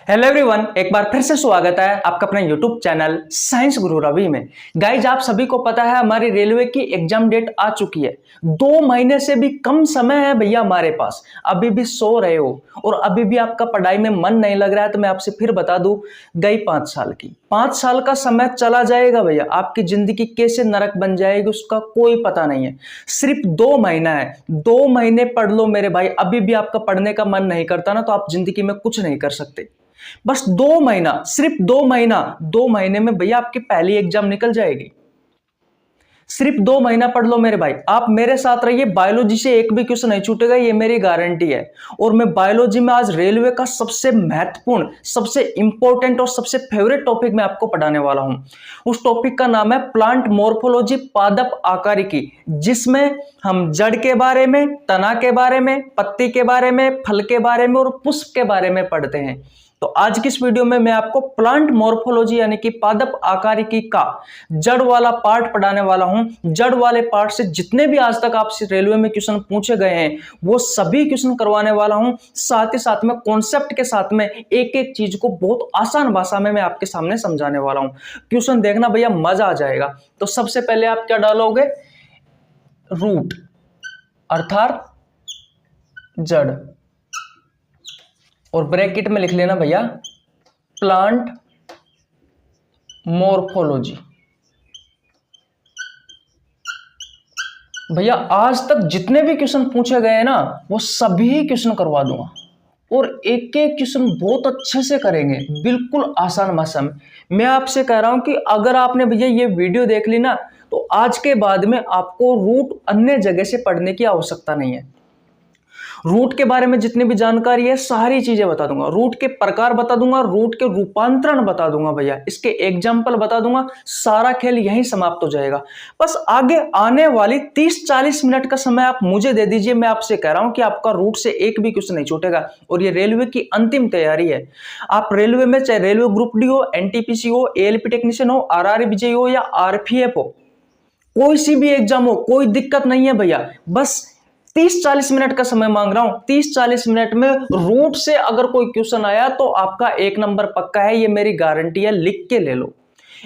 Hello everyone, एक बार फिर से स्वागत है आपका अपने यूट्यूब चैनल साइंस गुरु रवि में। गाइज, आप सभी को पता है हमारी रेलवे की एग्जाम डेट आ चुकी है। 2 महीने से भी कम समय है भैया हमारे पास। अभी भी सो रहे हो और अभी भी आपका पढ़ाई में मन नहीं लग रहा है तो मैं आपसे फिर बता दूं, गई 5 साल की 5 साल का समय चला जाएगा भैया। आपकी जिंदगी कैसे नरक बन जाएगी उसका कोई पता नहीं है। सिर्फ 2 महीना है, 2 महीने पढ़ लो मेरे भाई। अभी भी आपका पढ़ने का मन नहीं करता ना तो आप जिंदगी में कुछ नहीं कर सकते। बस 2 महीना, सिर्फ 2 महीना, 2 महीने में भैया आपकी पहली एग्जाम निकल जाएगी। सिर्फ 2 महीना पढ़ लो मेरे भाई। आप मेरे साथ रहिए, बायोलॉजी से एक भी क्वेश्चन नहीं छूटेगा, ये मेरी गारंटी है। और मैं बायोलॉजी में आज रेलवे का सबसे महत्वपूर्ण, सबसे इंपॉर्टेंट और सबसे फेवरेट टॉपिक मैं आपको पढ़ाने वाला हूं। उस टॉपिक का नाम है प्लांट मॉर्फोलॉजी, पादप आकारिकी, जिसमें हम जड़ के बारे में, तना के बारे में, पत्ती के बारे में, फल के बारे में और पुष्प के बारे में पढ़ते हैं। तो आज की इस वीडियो में मैं आपको प्लांट मॉर्फोलॉजी यानी कि पादप आकारिकी का जड़ वाला पार्ट पढ़ाने वाला हूं। जड़ वाले पार्ट से जितने भी आज तक आपसे रेलवे में क्वेश्चन पूछे गए हैं वो सभी क्वेश्चन करवाने वाला हूं। साथ ही साथ में कॉन्सेप्ट के साथ में एक एक चीज को बहुत आसान भाषा में मैं आपके सामने समझाने वाला हूं। क्वेश्चन देखना भैया, मजा आ जाएगा। तो सबसे पहले आप क्या डालोगे? रूट अर्थात जड़, और ब्रैकेट में लिख लेना भैया प्लांट मॉर्फोलॉजी। भैया आज तक जितने भी क्वेश्चन पूछे गए हैं ना वो सभी क्वेश्चन करवा दूंगा और एक एक क्वेश्चन बहुत अच्छे से करेंगे, बिल्कुल आसान भाषा में। मैं आपसे कह रहा हूं कि अगर आपने भैया ये वीडियो देख ली ना तो आज के बाद में आपको रूट अन्य जगह से पढ़ने की आवश्यकता नहीं है। रूट के बारे में जितनी भी जानकारी है सारी चीजें बता दूंगा, रूट के प्रकार बता दूंगा, रूट के रूपांतरण बता दूंगा भैया, इसके एग्जाम्पल बता दूंगा। सारा खेल यहीं समाप्त हो जाएगा। बस आगे आने वाली 30-40 मिनट का समय आप मुझे दे दीजिए। मैं आपसे कह रहा हूं कि आपका रूट से एक भी क्वेश्चन नहीं छूटेगा। और ये रेलवे की अंतिम तैयारी है। आप रेलवे में चाहे रेलवे ग्रुप डी हो, एनटीपीसी हो, एएलपी टेक्नीशियन हो, आरआरबी हो या आरपीएफ हो, कोई सी भी एग्जाम हो, कोई दिक्कत नहीं है भैया। बस 30-40 मिनट का समय मांग रहा हूं। 30-40 मिनट में रूट से अगर कोई क्वेश्चन आया तो आपका 1 नंबर पक्का है, ये मेरी गारंटी है, लिख के ले लो।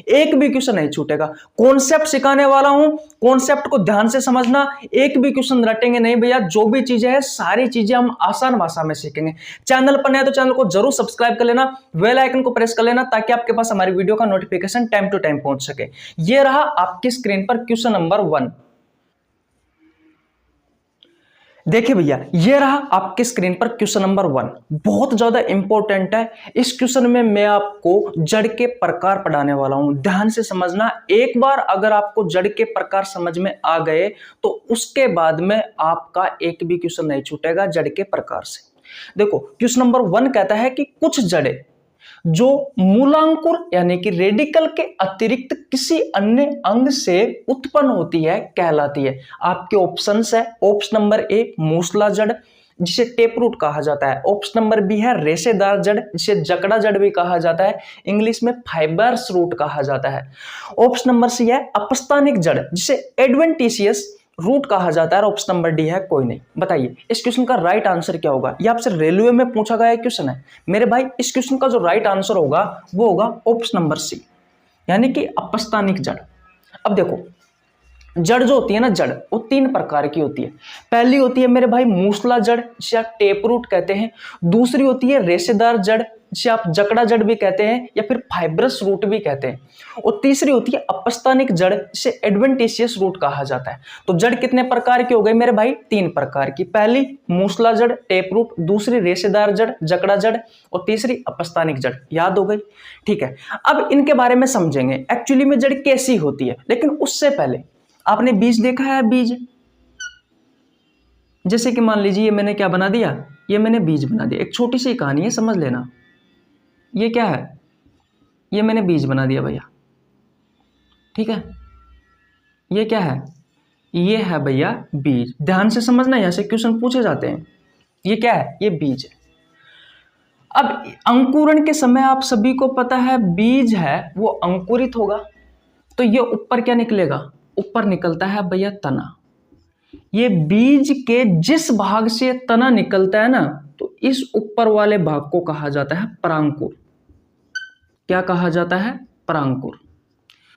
एक भी क्वेश्चन नहीं छूटेगा। कॉन्सेप्ट सिखाने वाला हूं, कॉन्सेप्ट को ध्यान से समझना। एक भी क्वेश्चन रटेंगे नहीं भैया। जो भी चीजें हैं सारी चीजें हम आसान भाषा में सीखेंगे। चैनल पर नए तो चैनल को जरूर सब्सक्राइब कर लेना, बेल आइकन को प्रेस कर लेना ताकि आपके पास हमारी वीडियो का नोटिफिकेशन टाइम टू टाइम पहुंच सके। यह रहा आपकी स्क्रीन पर क्वेश्चन नंबर 1। देखिए भैया, ये रहा आपके स्क्रीन पर क्वेश्चन नंबर 1। बहुत ज्यादा इंपॉर्टेंट है। इस क्वेश्चन में मैं आपको जड़ के प्रकार पढ़ाने वाला हूं। ध्यान से समझना। एक बार अगर आपको जड़ के प्रकार समझ में आ गए तो उसके बाद में आपका एक भी क्वेश्चन नहीं छूटेगा जड़ के प्रकार से। देखो, क्वेश्चन नंबर 1 कहता है कि कुछ जड़ें जो मूलांकुर यानी कि रेडिकल के अतिरिक्त किसी अन्य अंग से उत्पन्न होती है कहलाती है। आपके ऑप्शंस है। ऑप्शन नंबर ए मूसला जड़ जिसे टेप रूट कहा जाता है। ऑप्शन नंबर बी है रेशेदार जड़ जिसे जकड़ा जड़ भी कहा जाता है, इंग्लिश में फाइबर्स रूट कहा जाता है। ऑप्शन नंबर सी है अपस्थानिक जड़ जिसे एडवेंटिशियस रूट कहा जाता है। ऑप्शन नंबर डी है कोई नहीं। बताइए इस क्वेश्चन का राइट आंसर क्या होगा? ये आपसे रेलवे में पूछा गया क्वेश्चन है मेरे भाई। इस क्वेश्चन का जो राइट आंसर होगा वो होगा ऑप्शन नंबर सी यानी कि अपस्थानिक जड़। अब देखो, जड़ जो होती है ना, जड़ वो 3 प्रकार की होती है। पहली होती है मेरे भाई मूसला जड़ जिसे आप टेप रूट कहते हैं। दूसरी होती है रेशेदार जड़ जिसे आप जकड़ा जड़ भी कहते हैं या फिर फाइब्रस रूट भी कहते हैं। और तीसरी होती है अपस्थानिक जड़ जिसे एडवेंटिशियस रूट कहा जाता है। तो जड़ कितने प्रकार की हो गई मेरे भाई? 3 प्रकार की। पहली मूसला जड़ टेप रूट, दूसरी रेशेदार जड़ जकड़ा जड़ और तीसरी अपस्थानिक जड़। याद हो गई? ठीक है। अब इनके बारे में समझेंगे एक्चुअली में जड़ कैसी होती है। लेकिन उससे पहले आपने बीज देखा है? बीज जैसे कि मान लीजिए ये मैंने क्या बना दिया, ये मैंने बीज बना दिया। एक छोटी सी कहानी है, समझ लेना। ये क्या है? ये मैंने बीज बना दिया भैया, ठीक है। ये क्या है? ये है भैया बीज। ध्यान से समझना, यहां से क्वेश्चन पूछे जाते हैं। ये क्या है? ये बीज है। अब अंकुरण के समय आप सभी को पता है बीज है वो अंकुरित होगा तो ये ऊपर क्या निकलेगा? ऊपर निकलता है भैया तना। ये बीज के जिस भाग से तना निकलता है ना तो इस ऊपर वाले भाग को कहा जाता है परांकुर। क्या कहा जाता है? परांकुर।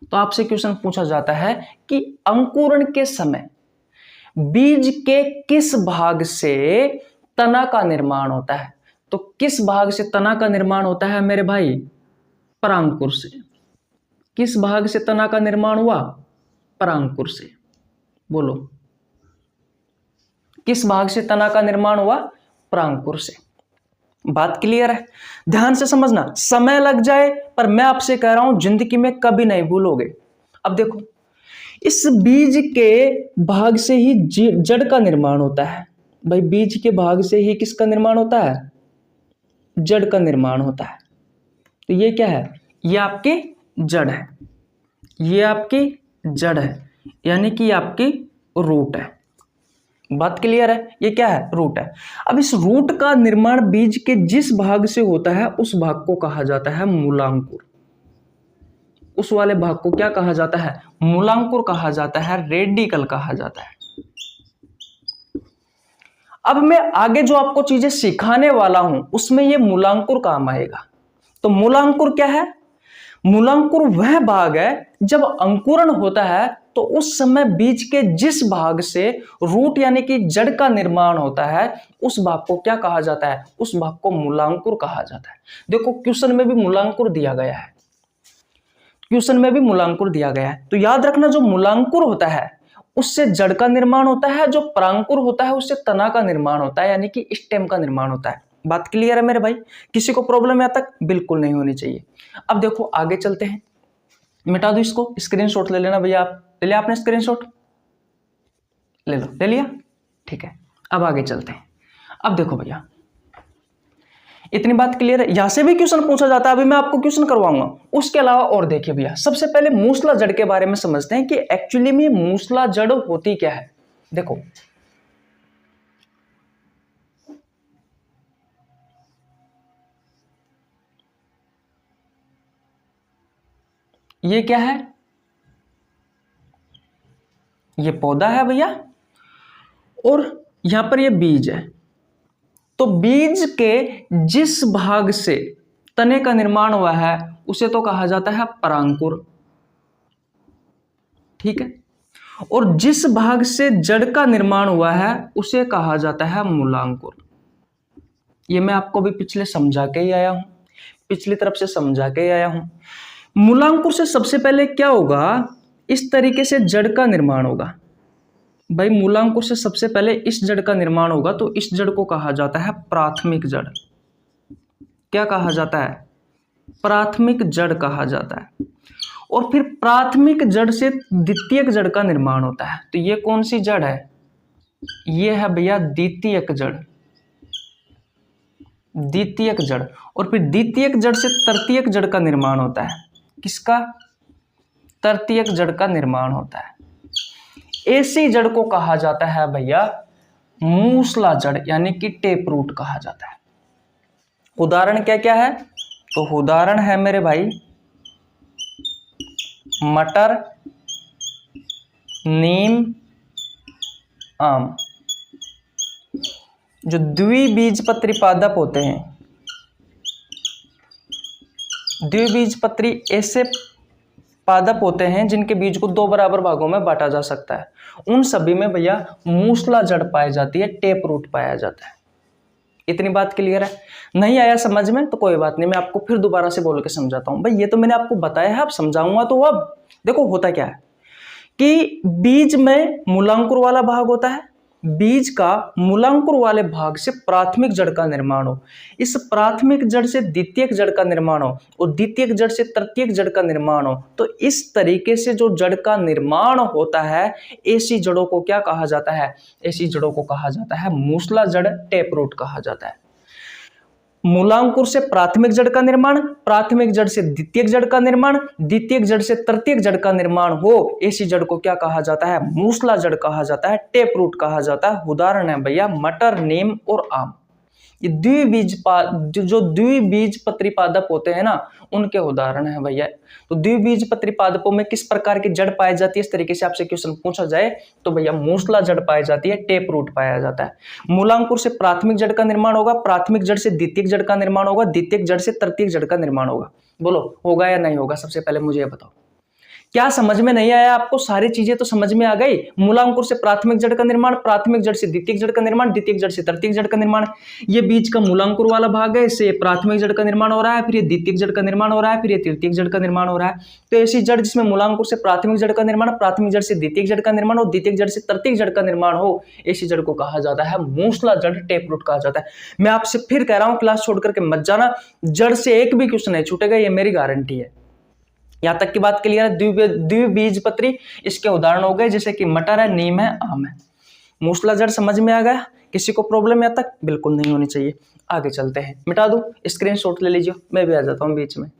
तो आपसे क्वेश्चन पूछा जाता है कि अंकुरण के समय बीज के किस भाग से तना का निर्माण होता है? तो किस भाग से तना का निर्माण होता है मेरे भाई? परांकुर से। किस भाग से तना का निर्माण हुआ? परांकुर से। बोलो, किस भाग से तना का निर्माण हुआ? परांकुर से। बात क्लियर है? ध्यान से समझना, समय लग जाए पर मैं आपसे कह रहा हूं जिंदगी में कभी नहीं भूलोगे। अब देखो, इस बीज के भाग से ही जड़ का निर्माण होता है। भाई बीज के भाग से ही किसका निर्माण होता है? जड़ का निर्माण होता है। तो ये क्या है? ये आपकी जड़ है, ये आपकी जड़ है, यानी कि आपकी रूट है। बात क्लियर है? ये क्या है? रूट है। अब इस रूट का निर्माण बीज के जिस भाग से होता है उस भाग को कहा जाता है मूलांकुर। उस वाले भाग को क्या कहा जाता है? मूलांकुर कहा जाता है, रेडिकल कहा जाता है। अब मैं आगे जो आपको चीजें सिखाने वाला हूं उसमें ये मूलांकुर काम आएगा। तो मूलांकुर क्या है? मूलांकुर वह भाग है जब अंकुरण होता है तो उस समय बीज के जिस भाग से रूट यानी कि जड़ का निर्माण होता है उस भाग को क्या कहा जाता है? उस भाग को मूलांकुर कहा जाता है। देखो क्वेश्चन में भी मूलांकुर दिया गया है, क्वेश्चन में भी मूलांकुर दिया गया है। तो याद रखना, जो मूलांकुर होता है उससे जड़ का निर्माण होता है, जो परांकुर होता है उससे तना का निर्माण होता है, यानी कि स्टेम का निर्माण होता है। बात क्लियर है मेरे भाई? किसी को प्रॉब्लम यहां तक? बिल्कुल नहीं होनी चाहिए। अब देखो आगे चलते हैं। मिटा दो इसको, स्क्रीनशॉट ले लेना भैया। आप ले लिया आपने स्क्रीनशॉट? ले लो, ले लिया? ठीक है, अब आगे चलते हैं। अब देखो भैया, इतनी बात क्लियर है? यहां से भी क्वेश्चन पूछा जाता है, अभी मैं आपको क्वेश्चन करवाऊंगा। उसके अलावा और देखिए भैया, सबसे पहले मूसला जड़ के बारे में समझते हैं कि एक्चुअली में मूसला जड़ होती क्या है। देखो ये क्या है? ये पौधा है भैया, और यहां पर ये बीज है। तो बीज के जिस भाग से तने का निर्माण हुआ है उसे तो कहा जाता है परांकुर, ठीक है। और जिस भाग से जड़ का निर्माण हुआ है उसे कहा जाता है मूलांकुर। ये मैं आपको भी पिछले समझा के ही आया हूं, पिछली तरफ से समझा के ही आया हूं। मूलांकुर से सबसे पहले क्या होगा? इस तरीके से जड़ का निर्माण होगा। भाई मूलांकुर से सबसे पहले इस जड़ का निर्माण होगा, तो इस जड़ को कहा जाता है प्राथमिक जड़। क्या कहा जाता है? प्राथमिक जड़ कहा जाता है। और फिर प्राथमिक जड़ से द्वितीयक जड़ का निर्माण होता है। तो ये कौन सी जड़ है? ये है भैया द्वितीयक जड़, द्वितीयक जड़। और फिर द्वितीयक जड़ से तृतीयक जड़ का निर्माण होता है। किसका? तृतीयक जड़ का निर्माण होता है। ऐसी जड़ को कहा जाता है भैया मूसला जड़, यानी कि टेप रूट कहा जाता है। उदाहरण क्या क्या है? तो उदाहरण है मेरे भाई मटर, नीम, आम। जो द्विबीजपत्री पादप होते हैं, द्विबीजपत्री ऐसे पादप होते हैं जिनके बीज को दो बराबर भागों में बांटा जा सकता है। उन सभी में भैया मूसला जड़ पाई जाती है, टेप रूट पाया जाता है। इतनी बात क्लियर है? नहीं आया समझ में तो कोई बात नहीं, मैं आपको फिर दोबारा से बोल के समझाता हूं। भाई ये तो मैंने आपको बताया है, अब समझाऊंगा। तो अब देखो होता क्या है कि बीज में मूलांकुर वाला भाग होता है, बीज का मूलांकुर वाले भाग से प्राथमिक जड़ का निर्माण हो, इस प्राथमिक जड़ से द्वितीयक जड़ का निर्माण हो, और द्वितीयक जड़ से तृतीयक जड़ का निर्माण हो। तो इस तरीके से जो जड़ का निर्माण होता है, ऐसी जड़ों को क्या कहा जाता है? ऐसी जड़ों को कहा जाता है मूसला जड़, टेप रूट कहा जाता है। मूलांकुर से प्राथमिक जड़ का निर्माण, प्राथमिक जड़ से द्वितीयक जड़ का निर्माण, द्वितीयक जड़ से तृतीयक जड़ का निर्माण हो, ऐसी जड़ को क्या कहा जाता है? मूसला जड़ कहा जाता है, टेप रूट कहा जाता है। उदाहरण है भैया मटर, नीम और आम। ये जो द्विबीजपत्री पादप होते हैं ना, उनके उदाहरण है भैया। तो द्विबीजपत्री पादपों में किस प्रकार की जड़ पाई जाती है, इस तरीके से आपसे क्वेश्चन पूछा जाए तो भैया मूसला जड़ पाई जाती है, टेप रूट पाया जाता है। मूलांकुर से प्राथमिक जड़ का निर्माण होगा, प्राथमिक जड़ से द्वितीयक जड़ का निर्माण होगा, द्वितीयक जड़ से तृतीयक जड़ का निर्माण होगा। बोलो होगा या नहीं होगा? सबसे पहले मुझे ये बताओ, क्या समझ में नहीं आया आपको? सारी चीजें तो समझ में आ गई। मूलांकुर से प्राथमिक जड़ का निर्माण, प्राथमिक जड़ से द्वितीयक जड़ का निर्माण, द्वितीयक जड़ से तृतीयक जड़ का निर्माण। ये बीच का मूलांकुर वाला भाग है, इससे प्राथमिक जड़ का निर्माण हो रहा है, फिर ये द्वितीयक जड़ का निर्माण हो रहा है, फिर ये तृतीयक जड़ का निर्माण हो रहा है। तो ऐसी जड़ जिसमें मूलांकुर से प्राथमिक जड़ का निर्माण, प्राथमिक जड़ से द्वितीयक जड़ का निर्माण और द्वितीयक जड़ से तृतीयक जड़ का निर्माण हो, ऐसी जड़ को कहा जाता है मूसला जड़, टेप रूट कहा जाता है। मैं आपसे फिर कह रहा हूं, क्लास छोड़ करके मत जाना, जड़ से एक भी क्वेश्चन नहीं छूटेगा, ये मेरी गारंटी है। यहां तक की बात क्लियर है? द्विबीजपत्री इसके उदाहरण हो गए, जैसे कि मटर है, नीम है, आम है। मूसला जड़ समझ में आ गया? किसी को प्रॉब्लम यहां तक? बिल्कुल नहीं होनी चाहिए। आगे चलते हैं, मिटा दो, स्क्रीनशॉट ले लीजिए, मैं भी आ जाता हूं बीच में।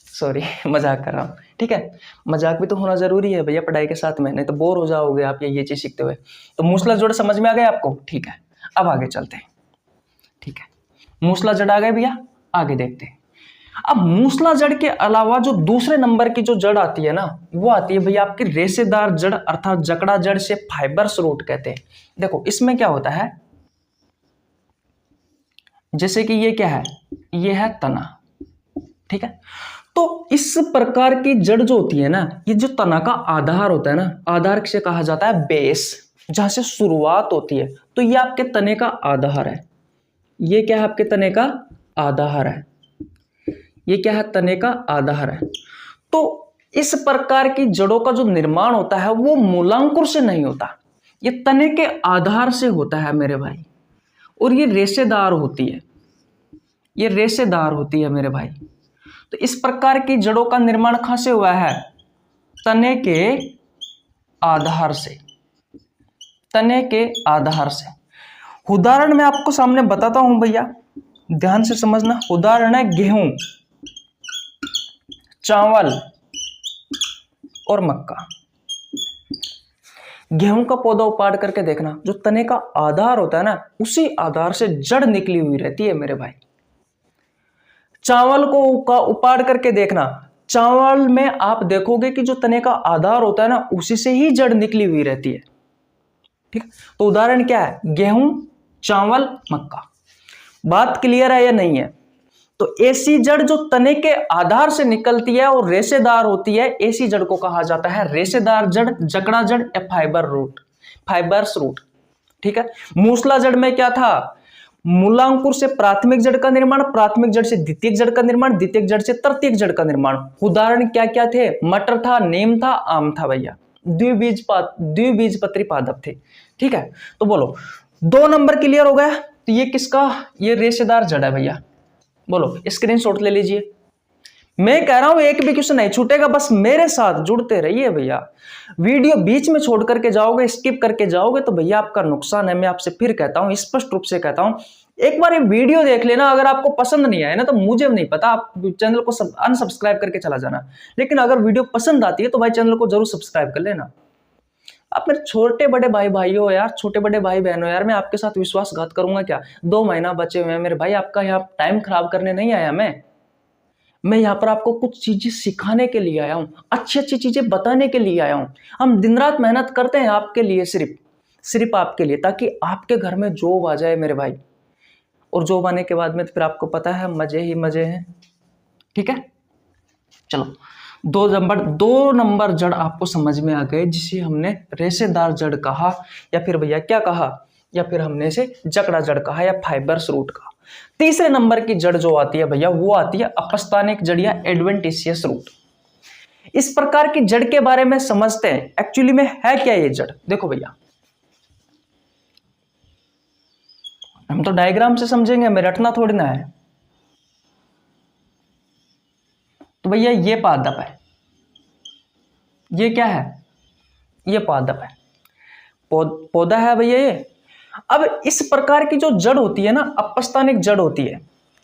सॉरी मजाक कर रहा हूं, ठीक है? मजाक भी तो होना जरूरी है भैया पढ़ाई के साथ में, नहीं तो बोर हो जाओगे आप ये चीज सीखते हुए। तो मूसला जड़ समझ में आ गया आपको? ठीक है, अब आगे चलते हैं। ठीक है, मूसला जड़ आ गए भैया, आगे देखते हैं। अब मूसला जड़ के अलावा जो दूसरे नंबर की जो जड़ आती है ना, वो आती है भैया आपकी रेशेदार जड़, अर्थात जकड़ा जड़ से फाइबर्स रूट कहते हैं। देखो इसमें क्या होता है, जैसे कि ये क्या है, ये है तना, ठीक है? तो इस प्रकार की जड़ जो होती है ना, ये जो तना का आधार होता है ना, आधार से कहा जाता है बेस, जहां से शुरुआत होती है। तो ये आपके तने का आधार है। ये क्या है? आपके तने का आधार है। ये क्या है? तने का आधार है। तो इस प्रकार की जड़ों का जो निर्माण होता है वो मूलांकुर से नहीं होता, ये तने के आधार से होता है मेरे भाई। और ये रेशेदार होती है, ये रेशेदार होती है मेरे भाई। तो इस प्रकार की जड़ों का निर्माण कहां से हुआ है? तने के आधार से, तने के आधार से। उदाहरण मैं आपको सामने बताता हूं भैया, ध्यान से समझना। उदाहरण है गेहूं, चावल और मक्का। गेहूं का पौधा उपाड़ करके देखना, जो तने का आधार होता है ना, उसी आधार से जड़ निकली हुई रहती है मेरे भाई। चावल को उपाड़ करके देखना, चावल में आप देखोगे कि जो तने का आधार होता है ना, उसी से ही जड़ निकली हुई रहती है, ठीक। तो उदाहरण क्या है? गेहूं, चावल, मक्का। बात क्लियर है या नहीं है? तो ऐसी जड़ जो तने के आधार से निकलती है और रेशेदार होती है, ऐसी जड़ को कहा जाता है रेशेदार जड़, जकड़ा जड़ या फाइबर रूट, फाइबर्स रूट, ठीक है। मूसला जड़ में क्या था? मूलांकुर से प्राथमिक जड़ का निर्माण, प्राथमिक जड़ से द्वितीयक जड़ का निर्माण, द्वितीयक जड़ से तृतीयक जड़ का निर्माण। उदाहरण क्या क्या थे? मटर था, नीम था, आम था भैया। द्विबीजपत्री पादप थे, ठीक है। तो बोलो 2 नंबर क्लियर हो गया। तो ये किसका? ये रेशेदार जड़ है भैया। बोलो स्क्रीनशॉट ले लीजिए। मैं कह रहा हूं एक भी क्वेश्चन नहीं छूटेगा, बस मेरे साथ जुड़ते रहिए भैया। वीडियो बीच में छोड़ करके जाओगे, स्किप करके जाओगे तो भैया आपका नुकसान है। मैं आपसे फिर कहता हूं, स्पष्ट रूप से कहता हूं, एक बार ये वीडियो देख लेना। अगर आपको पसंद नहीं आया ना, तो मुझे नहीं पता, आप चैनल को अनसब्सक्राइब करके चला जाना। लेकिन अगर वीडियो पसंद आती है तो भाई चैनल को जरूर सब्सक्राइब कर लेना। आप मेरे छोटे बड़े भाई भाइयों यार, छोटे बड़े भाई बहनों यार, मैं आपके साथ विश्वासघात करूंगा क्या? 2 महीना बचे हुए हैं मेरे भाई, आपका यहाँ टाइम खराब करने नहीं आया मैं यहाँ पर आपको कुछ चीजें सिखाने के लिए आया हूँ, अच्छी अच्छी चीजें बताने के लिए आया हूँ। हम दिन रात मेहनत करते हैं आपके लिए, सिर्फ आपके लिए, ताकि आपके घर में जॉब आ जाए मेरे भाई। और जॉब आने के बाद में तो फिर आपको पता है मजे ही मजे हैं, ठीक है। चलो 2 नंबर जड़ आपको समझ में आ गए, जिसे हमने रेशेदार जड़ कहा, या फिर भैया क्या कहा, या फिर हमने इसे जकड़ा जड़ कहा या फाइबर्स रूट कहा। तीसरे नंबर की जड़ जो आती है भैया, वो आती है अपस्थानिक जड़ या एडवेंटिशियस रूट। इस प्रकार की जड़ के बारे में समझते हैं, एक्चुअली में है क्या ये जड़। देखो भैया, हम तो डायग्राम से समझेंगे, हमें रटना थोड़ी ना है। तो भैया ये पादप है, ये क्या है? ये पादप है, पौधा है भैया ये। अब इस प्रकार की जो जड़ होती है ना, अपस्थानिक जड़ होती है,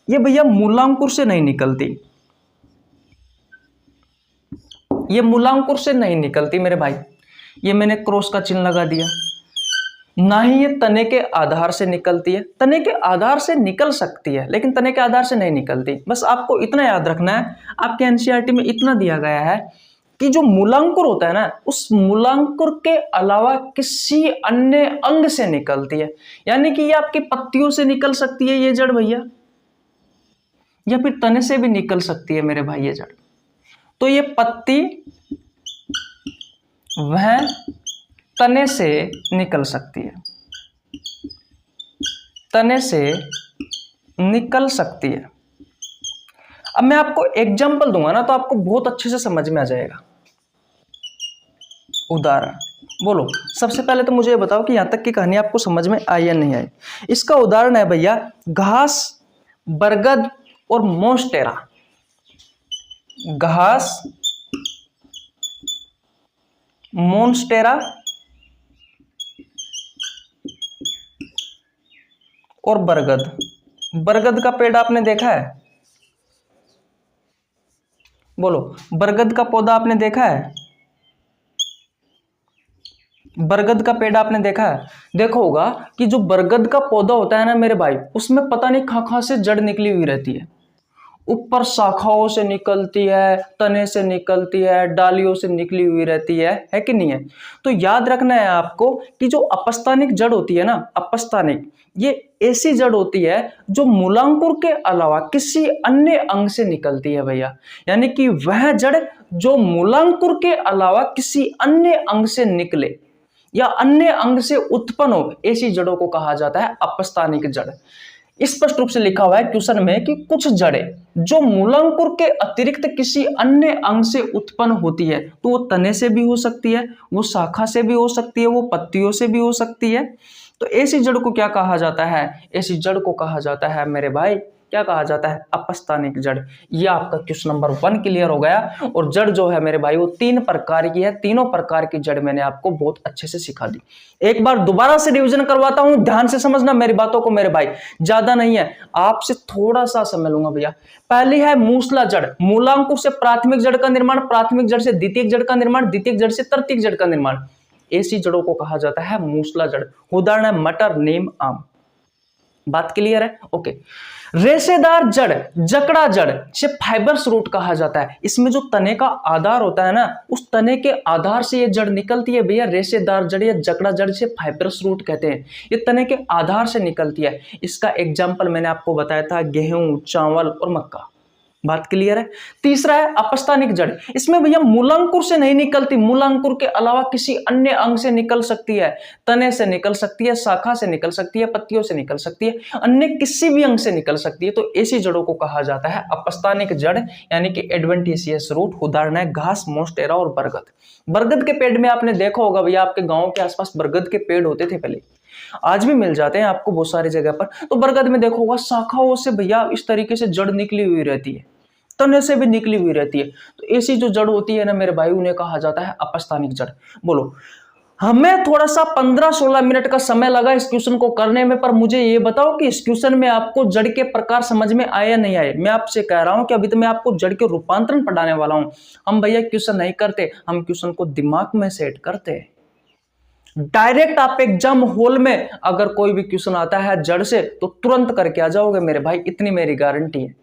ये भैया मूलांकुर से नहीं निकलती, ये मूलांकुर से नहीं निकलती मेरे भाई। ये मैंने क्रॉस का चिन्ह लगा दिया, ना ही ये तने के आधार से निकलती है। तने के आधार से निकल सकती है लेकिन तने के आधार से नहीं निकलती। बस आपको इतना याद रखना है, आपके एनसीईआरटी में इतना दिया गया है कि जो मूलांकुर होता है ना, उस मूलांकुर के अलावा किसी अन्य अंग से निकलती है। यानी कि ये आपकी पत्तियों से निकल सकती है ये जड़ भैया, या फिर तने से भी निकल सकती है मेरे भाई ये जड़। तो ये पत्ती वह तने से निकल सकती है, तने से निकल सकती है। अब मैं आपको एग्जांपल दूंगा ना तो आपको बहुत अच्छे से समझ में आ जाएगा। उदाहरण बोलो, सबसे पहले तो मुझे ये बताओ कि यहां तक की कहानी आपको समझ में आई या नहीं आई। इसका उदाहरण है भैया घास, बरगद और मोन्स्टेरा। घास, मोन्स्टेरा और बरगद। बरगद का पेड़ आपने देखा है? बोलो, बरगद का पौधा आपने देखा है? बरगद का पेड़ आपने देखा है? देखो होगा कि जो बरगद का पौधा होता है ना मेरे भाई, उसमें पता नहीं कहां से जड़ निकली हुई रहती है। ऊपर शाखाओं से निकलती है, तने से निकलती है, डालियों से निकली हुई रहती है कि नहीं है? तो याद रखना है आपको कि जो अपस्थानिक जड़ होती है ना, अपस्थानिक, ये ऐसी जड़ होती है जो मूलांकुर के अलावा किसी अन्य अंग से निकलती है भैया। यानी कि वह जड़ जो मूलांकुर के अलावा किसी अन्य अंग से निकले या अन्य अंग से उत्पन्न हो, ऐसी जड़ों को कहा जाता है अपस्थानिक जड़। स्पष्ट रूप से लिखा हुआ है क्वेश्चन में कि कुछ जड़ें जो मूलांकुर के अतिरिक्त किसी अन्य अंग से उत्पन्न होती है, तो वो तने से भी हो सकती है, वो शाखा से भी हो सकती है, वो पत्तियों से भी हो सकती है। तो ऐसी जड़ को क्या कहा जाता है? ऐसी जड़ को कहा जाता है मेरे भाई, क्या कहा जाता है? अपस्थानिक जड़। ये आपका क्वेश्चन नंबर 1 क्लियर हो गया। और जड़ जो है मेरे भाई वो 3 प्रकार की है। तीनों प्रकार की जड़ मैंने आपको बहुत अच्छे से सिखा दी। एक बार दोबारा से रिवीजन करवाता हूं, ध्यान से समझना मेरी बातों को मेरे भाई, ज्यादा नहीं है, आपसे थोड़ा सा समय लूंगा भैया। पहली है मूसला जड़। मूलांकुर से प्राथमिक जड़ का निर्माण, प्राथमिक जड़ से द्वितीयक जड़ का निर्माण, द्वितीयक जड़ से तृतीयक जड़ का निर्माण। ऐसी जड़ों को कहा जाता है मूसला जड़। उदाहरण है मटर, नीम, आम। बात क्लियर है? ओके। रेशेदार जड़, जकड़ा जड़ से फाइबर्स रूट कहा जाता है। इसमें जो तने का आधार होता है ना, उस तने के आधार से ये जड़ निकलती है भैया। रेशेदार जड़ या जकड़ा जड़ से फाइबर्स रूट कहते हैं। ये तने के आधार से निकलती है। इसका एग्जाम्पल मैंने आपको बताया था, गेहूं, चावल और मक्का। बात क्लियर है? तीसरा है अपस्थानिक जड़। इसमें भैया मूलांकुर से नहीं निकलती, मूलांकुर के अलावा किसी अन्य अंग से निकल सकती है। तने से निकल सकती है, शाखा से निकल सकती है, पत्तियों से निकल सकती है, अन्य किसी भी अंग से निकल सकती है। तो ऐसी जड़ों को कहा जाता है अपस्थानिक जड़, यानी कि एडवेंटिशियस रूट। उदाहरण है घास, मोन्स्टेरा और बरगद। बरगद के पेड़ में आपने देखा होगा भैया, आपके गांव के आसपास बरगद के पेड़ होते थे पहले, आज भी मिल जाते हैं आपको बहुत सारी जगह पर। तो बरगद में देखो होगा शाखाओं से भैया इस तरीके से जड़ निकली हुई रहती है, तने से भी निकली हुई रहती है। तो ऐसी जो जड़ होती है ना मेरे भाई, उन्हें कहा जाता है अपस्थानिक जड़। बोलो, हमें थोड़ा सा 15-16 मिनट का समय लगा इस क्वेश्चन को करने में, पर मुझे ये बताओ कि इस क्वेश्चन में आपको जड़ के प्रकार समझ में आए या नहीं आए? मैं आपसे कह रहा हूं कि अभी तो मैं आपको जड़ के रूपांतरण पढ़ाने वाला हूं। हम भैया क्वेश्चन नहीं करते, हम क्वेश्चन को दिमाग में सेट करते हैं। डायरेक्ट आप एग्जाम हॉल में अगर कोई भी क्वेश्चन आता है जड़ से तो तुरंत करके आ जाओगे मेरे भाई, इतनी मेरी गारंटी है।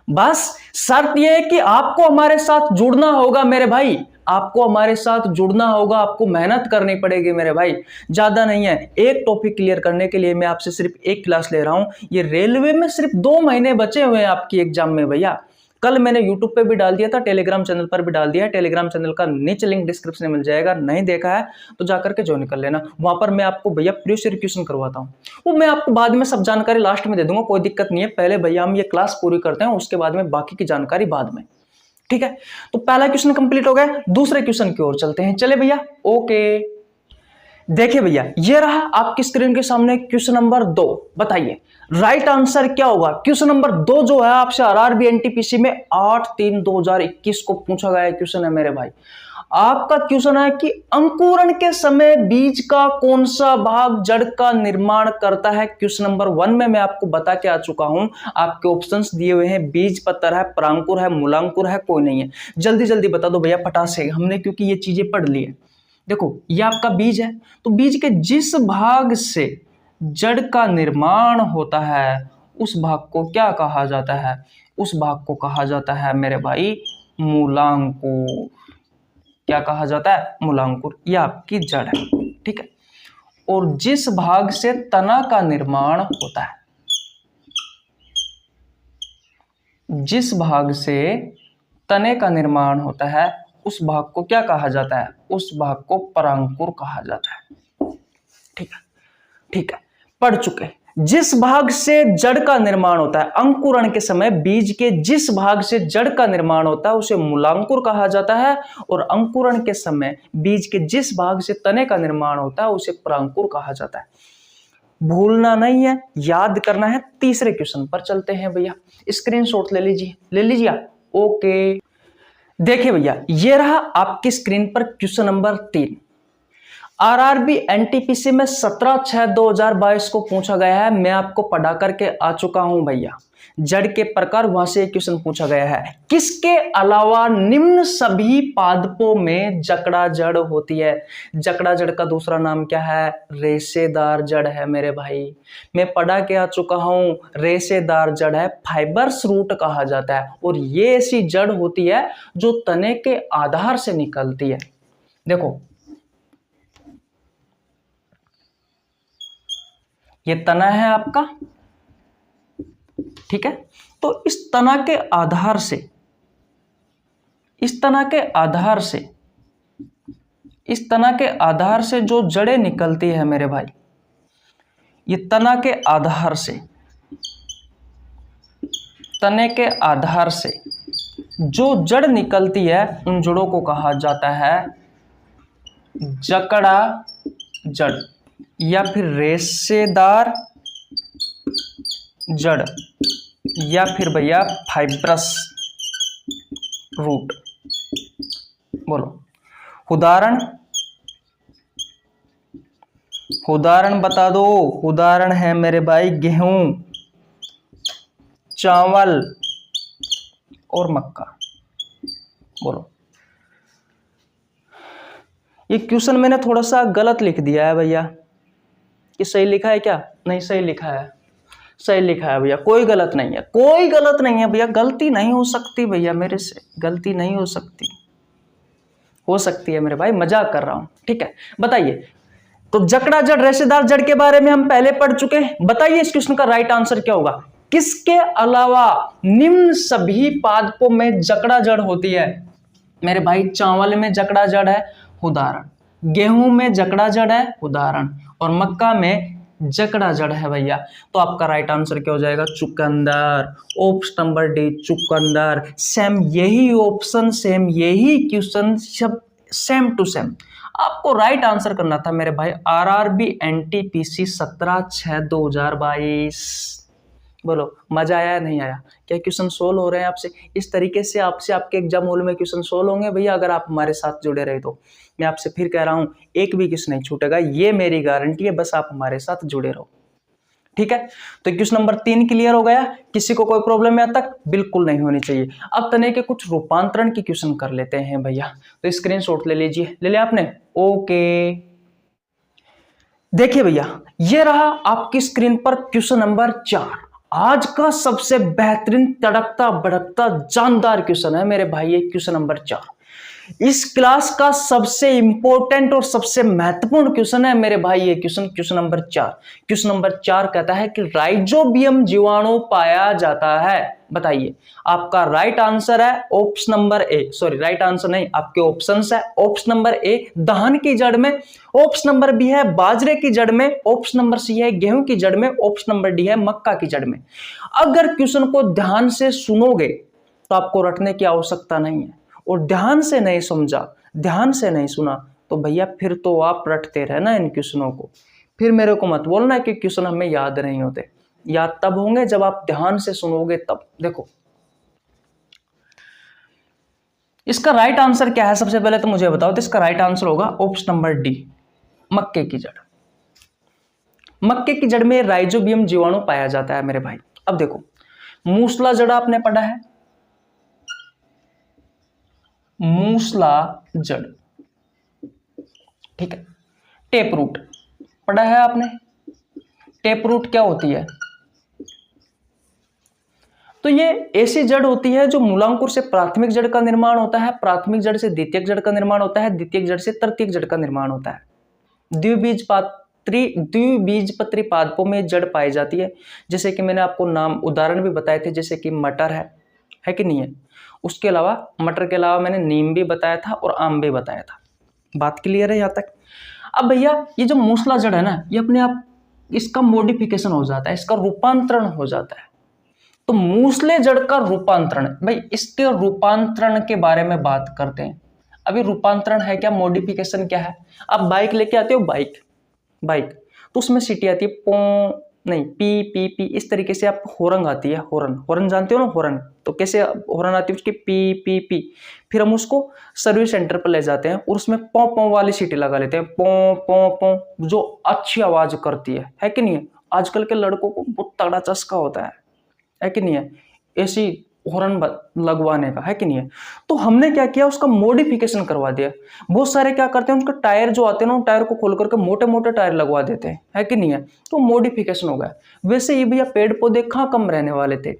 बस शर्त यह है कि आपको हमारे साथ जुड़ना होगा मेरे भाई, आपको हमारे साथ जुड़ना होगा, आपको मेहनत करनी पड़ेगी मेरे भाई। ज्यादा नहीं है, एक टॉपिक क्लियर करने के लिए मैं आपसे सिर्फ एक क्लास ले रहा हूं। ये रेलवे में सिर्फ 2 महीने बचे हुए हैं आपकी एग्जाम में भैया। कल मैंने यूट्यूब पे भी डाल दिया था, टेलीग्राम चैनल पर भी डाल दिया है। टेलीग्राम चैनल का नीचे लिंक डिस्क्रिप्शन में मिल जाएगा, नहीं देखा है तो जाकर के ज्वाइन कर लेना। वहां पर मैं आपको भैया प्रीवियस ईयर क्वेश्चन करवाता हूँ, वो मैं आपको बाद में सब जानकारी लास्ट में दे दूंगा, कोई दिक्कत नहीं है। पहले भैया हम ये क्लास पूरी करते हैं, उसके बाद में बाकी की जानकारी बाद में, ठीक है? तो पहला क्वेश्चन कंप्लीट हो गया, दूसरे क्वेश्चन की ओर चलते हैं। चले भैया, ओके। देखिए भैया, ये रहा आपकी स्क्रीन के सामने क्वेश्चन नंबर 2। बताइए राइट आंसर क्या होगा? क्वेश्चन नंबर 2 जो है आपसे आरआरबी एनटीपीसी में 8/3/2021 को पूछा गया क्वेश्चन है मेरे भाई। आपका क्वेश्चन है कि अंकुरण के समय बीज का कौन सा भाग जड़ का निर्माण करता है? क्वेश्चन नंबर 1 में मैं आपको बता के आ चुका हूं, आपके ऑप्शंस दिए हुए हैं, बीज पत्र है, परांकुर है, मूलांकुर है, कोई नहीं है। जल्दी जल्दी बता दो भैया फटाक से, हमने क्योंकि ये चीजें पढ़ ली है। देखो ये आपका बीज है, तो बीज के जिस भाग से जड़ का निर्माण होता है उस भाग को क्या कहा जाता है? उस भाग को कहा जाता है मेरे भाई मूलांकुर। क्या कहा जाता है? मूलांकुर। यह आपकी जड़ है, ठीक है। और जिस भाग से तना का निर्माण होता है, जिस भाग से तने का निर्माण होता है उस भाग को क्या कहा जाता है? उस भाग को परांकुर कहा जाता है, ठीक है। ठीक है, पढ़ चुके। जिस भाग से जड़ का निर्माण होता है, अंकुरण के समय बीज के जिस भाग से जड़ का निर्माण होता है उसे मूलांकुर कहा जाता है, और अंकुरण के समय बीज के जिस भाग से तने का निर्माण होता है उसे परांकुर कहा जाता है। भूलना नहीं है, याद करना है। तीसरे क्वेश्चन पर चलते हैं भैया, स्क्रीनशॉट ले लीजिए, ले लीजिए। ओके, देखिए भैया ये रहा आपकी स्क्रीन पर क्वेश्चन नंबर 3। आरआरबी एनटीपीसी में 17/6/2022 को पूछा गया है। मैं आपको पढ़ा करके आ चुका हूं भैया, जड़ के प्रकार, वहां से एक क्वेश्चन पूछा गया है। किसके अलावा निम्न सभी पादपों में जकड़ा जड़ होती है? जकड़ा जड़ का दूसरा नाम क्या है? रेशेदार जड़ है मेरे भाई। मैं पढ़ा के आ चुका हूं, रेशेदार जड़ है, फाइबर्स रूट कहा जाता है। और ये ऐसी जड़ होती है जो तने के आधार से निकलती है। देखो ये तना है आपका, ठीक है। तो इस तना के आधार से, इस तना के आधार से, इस तना के आधार से जो जड़ें निकलती है मेरे भाई, ये तना के आधार से, तने के आधार से जो जड़ निकलती है उन जड़ों को कहा जाता है जकड़ा जड़, या फिर रेशेदार जड़, या फिर भैया फाइब्रस रूट। बोलो उदाहरण, उदाहरण बता दो। उदाहरण है मेरे भाई गेहूं, चावल और मक्का। बोलो, ये क्वेश्चन मैंने थोड़ा सा गलत लिख दिया है भैया, कि सही लिखा है क्या? नहीं, सही लिखा है, सही लिखा है भैया, कोई गलत नहीं है, कोई गलत नहीं है भैया। गलती नहीं हो सकती भैया, मेरे से गलती नहीं हो सकती। हो सकती है मेरे भाई, मजाक कर रहा हूं, ठीक है। बताइए, तो जकड़ा जड़, रेशेदार जड़ के बारे में हम पहले पढ़ चुके हैं। बताइए इस क्वेश्चन का राइट आंसर क्या होगा? किसके अलावा निम्न सभी पादपों में जकड़ा जड़ होती है? मेरे भाई चावल में जकड़ा जड़ है, उदाहरण। गेहूं में जकड़ा जड़ है, उदाहरण। और मक्का में जकड़ा जड़ है भैया। तो आपका राइट आंसर क्या हो जाएगा? चुकंदर। ऑप्शन नंबर डी, चुकंदर। सेम यही ऑप्शन, सेम यही क्वेश्चन, सब सेम टू सेम। आपको राइट आंसर करना था मेरे भाई आरआरबी एनटीपीसी 17/6/2022। बोलो मजा आया या नहीं आया? क्या क्वेश्चन सोल्व हो रहे हैं आपसे? इस तरीके से आपसे आपके एग्जाम हॉल में क्वेश्चन सोल्व होंगे भैया, अगर आप हमारे साथ जुड़े रहे तो। मैं आपसे फिर कह रहा हूं, एक भी क्वेश्चन नहीं छूटेगा, ये मेरी गारंटी है, बस आप हमारे साथ जुड़े रहो, ठीक है। तो क्वेश्चन नंबर 3 क्लियर हो गया। किसी को कोई प्रॉब्लम यहां तक? बिल्कुल नहीं होनी चाहिए। अब तने के कुछ रूपांतरण की क्वेश्चन कर लेते हैं भैया, तो स्क्रीनशॉट ले लीजिए। ले लिया आपने? ओके, देखिए भैया ये रहा आपकी स्क्रीन पर क्वेश्चन नंबर 4। आज का सबसे बेहतरीन, तड़कता भड़कता जानदार क्वेश्चन है मेरे भाई, ये क्वेश्चन नंबर 4 इस क्लास का सबसे इंपॉर्टेंट और सबसे महत्वपूर्ण क्वेश्चन है मेरे भाई ये क्वेश्चन नंबर 4। क्वेश्चन नंबर 4 कहता है कि राइजोबियम जीवाणु पाया जाता है। बताइए, आपका राइट आंसर है ऑप्शन नंबर ए, सॉरी राइट आंसर नहीं, आपके ऑप्शंस है। ऑप्शन नंबर ए धान की जड़ में, ऑप्शन नंबर बी है बाजरे की जड़ में, ऑप्शन नंबर सी है गेहूं की जड़ में, ऑप्शन नंबर डी है मक्का की जड़ में। अगर क्वेश्चन को ध्यान से सुनोगे तो आपको रटने की आवश्यकता नहीं है, और ध्यान से नहीं समझा, ध्यान से नहीं सुना तो भैया फिर तो आप रटते रहना इन क्वेश्चनों को। फिर मेरे को मत बोलना कि क्वेश्चन हमें याद नहीं होते। याद तब होंगे जब आप ध्यान से सुनोगे तब। देखो इसका राइट आंसर क्या है, सबसे पहले तो मुझे बताओ। तो इसका राइट आंसर होगा ऑप्शन नंबर डी, मक्के की जड़। मक्के की जड़ में राइजोबियम जीवाणु पाया जाता है मेरे भाई। अब देखो, मूसला जड़ आपने पढ़ा है, मूसला जड़, ठीक है। टेप रूट पढ़ा है आपने। टेप रूट क्या होती है? तो ये ऐसी जड़ होती है जो मूलांकुर से प्राथमिक जड़ का निर्माण होता है, प्राथमिक जड़ से द्वितीयक जड़ का निर्माण होता है, द्वितीयक जड़ से तृतीयक जड़ का निर्माण होता है। द्विबीजपत्री पादपों में जड़ पाई जाती है, जैसे कि मैंने आपको नाम उदाहरण भी बताए थे, जैसे कि मटर है कि नहीं है। उसके अलावा मटर के अलावा मैंने नीम भी बताया था और आम भी बताया था। बात क्लियर है यहाँ तक? अब भैया ये जो मूसला जड़ है ना, ये अपने आप इसका मॉडिफिकेशन हो जाता है, इसका रूपांतरण हो जाता है। तो मूसले जड़ का रूपांतरण, भाई इसके रूपांतरण के बारे में बात करते हैं। अभी रूपांतरण है क्या, मॉडिफिकेशन क्या है? आप बाइक लेके आते हो, बाइक तो उसमें सीटी आती है, पो नहीं पी पी पी, इस तरीके से आप हॉर्न आती है, हॉर्न जानते हो ना, हॉर्न। तो कैसे हॉर्न आती है उसकी, पी पी पी। फिर हम उसको सर्विस सेंटर पर ले जाते हैं और उसमें पौ पौ वाली सीटी लगा लेते हैं, पौ पौ पौ, जो अच्छी आवाज करती है कि नहीं है। आजकल के लड़कों को बहुत तगड़ा चस्का होता है कि नहीं है, ऐसी हॉर्न लगवाने का, है कि नहीं है। तो हमने क्या किया, उसका मॉडिफिकेशन करवा दिया। बहुत सारे क्या करते हैं, उसका टायर जो आते हैं ना, टायर को खोल करके मोटे मोटे टायर लगवा देते हैं, है कि नहीं है। तो मॉडिफिकेशन हो गया। वैसे ये भैया पेड़ पौधे कहाँ कम रहने वाले थे,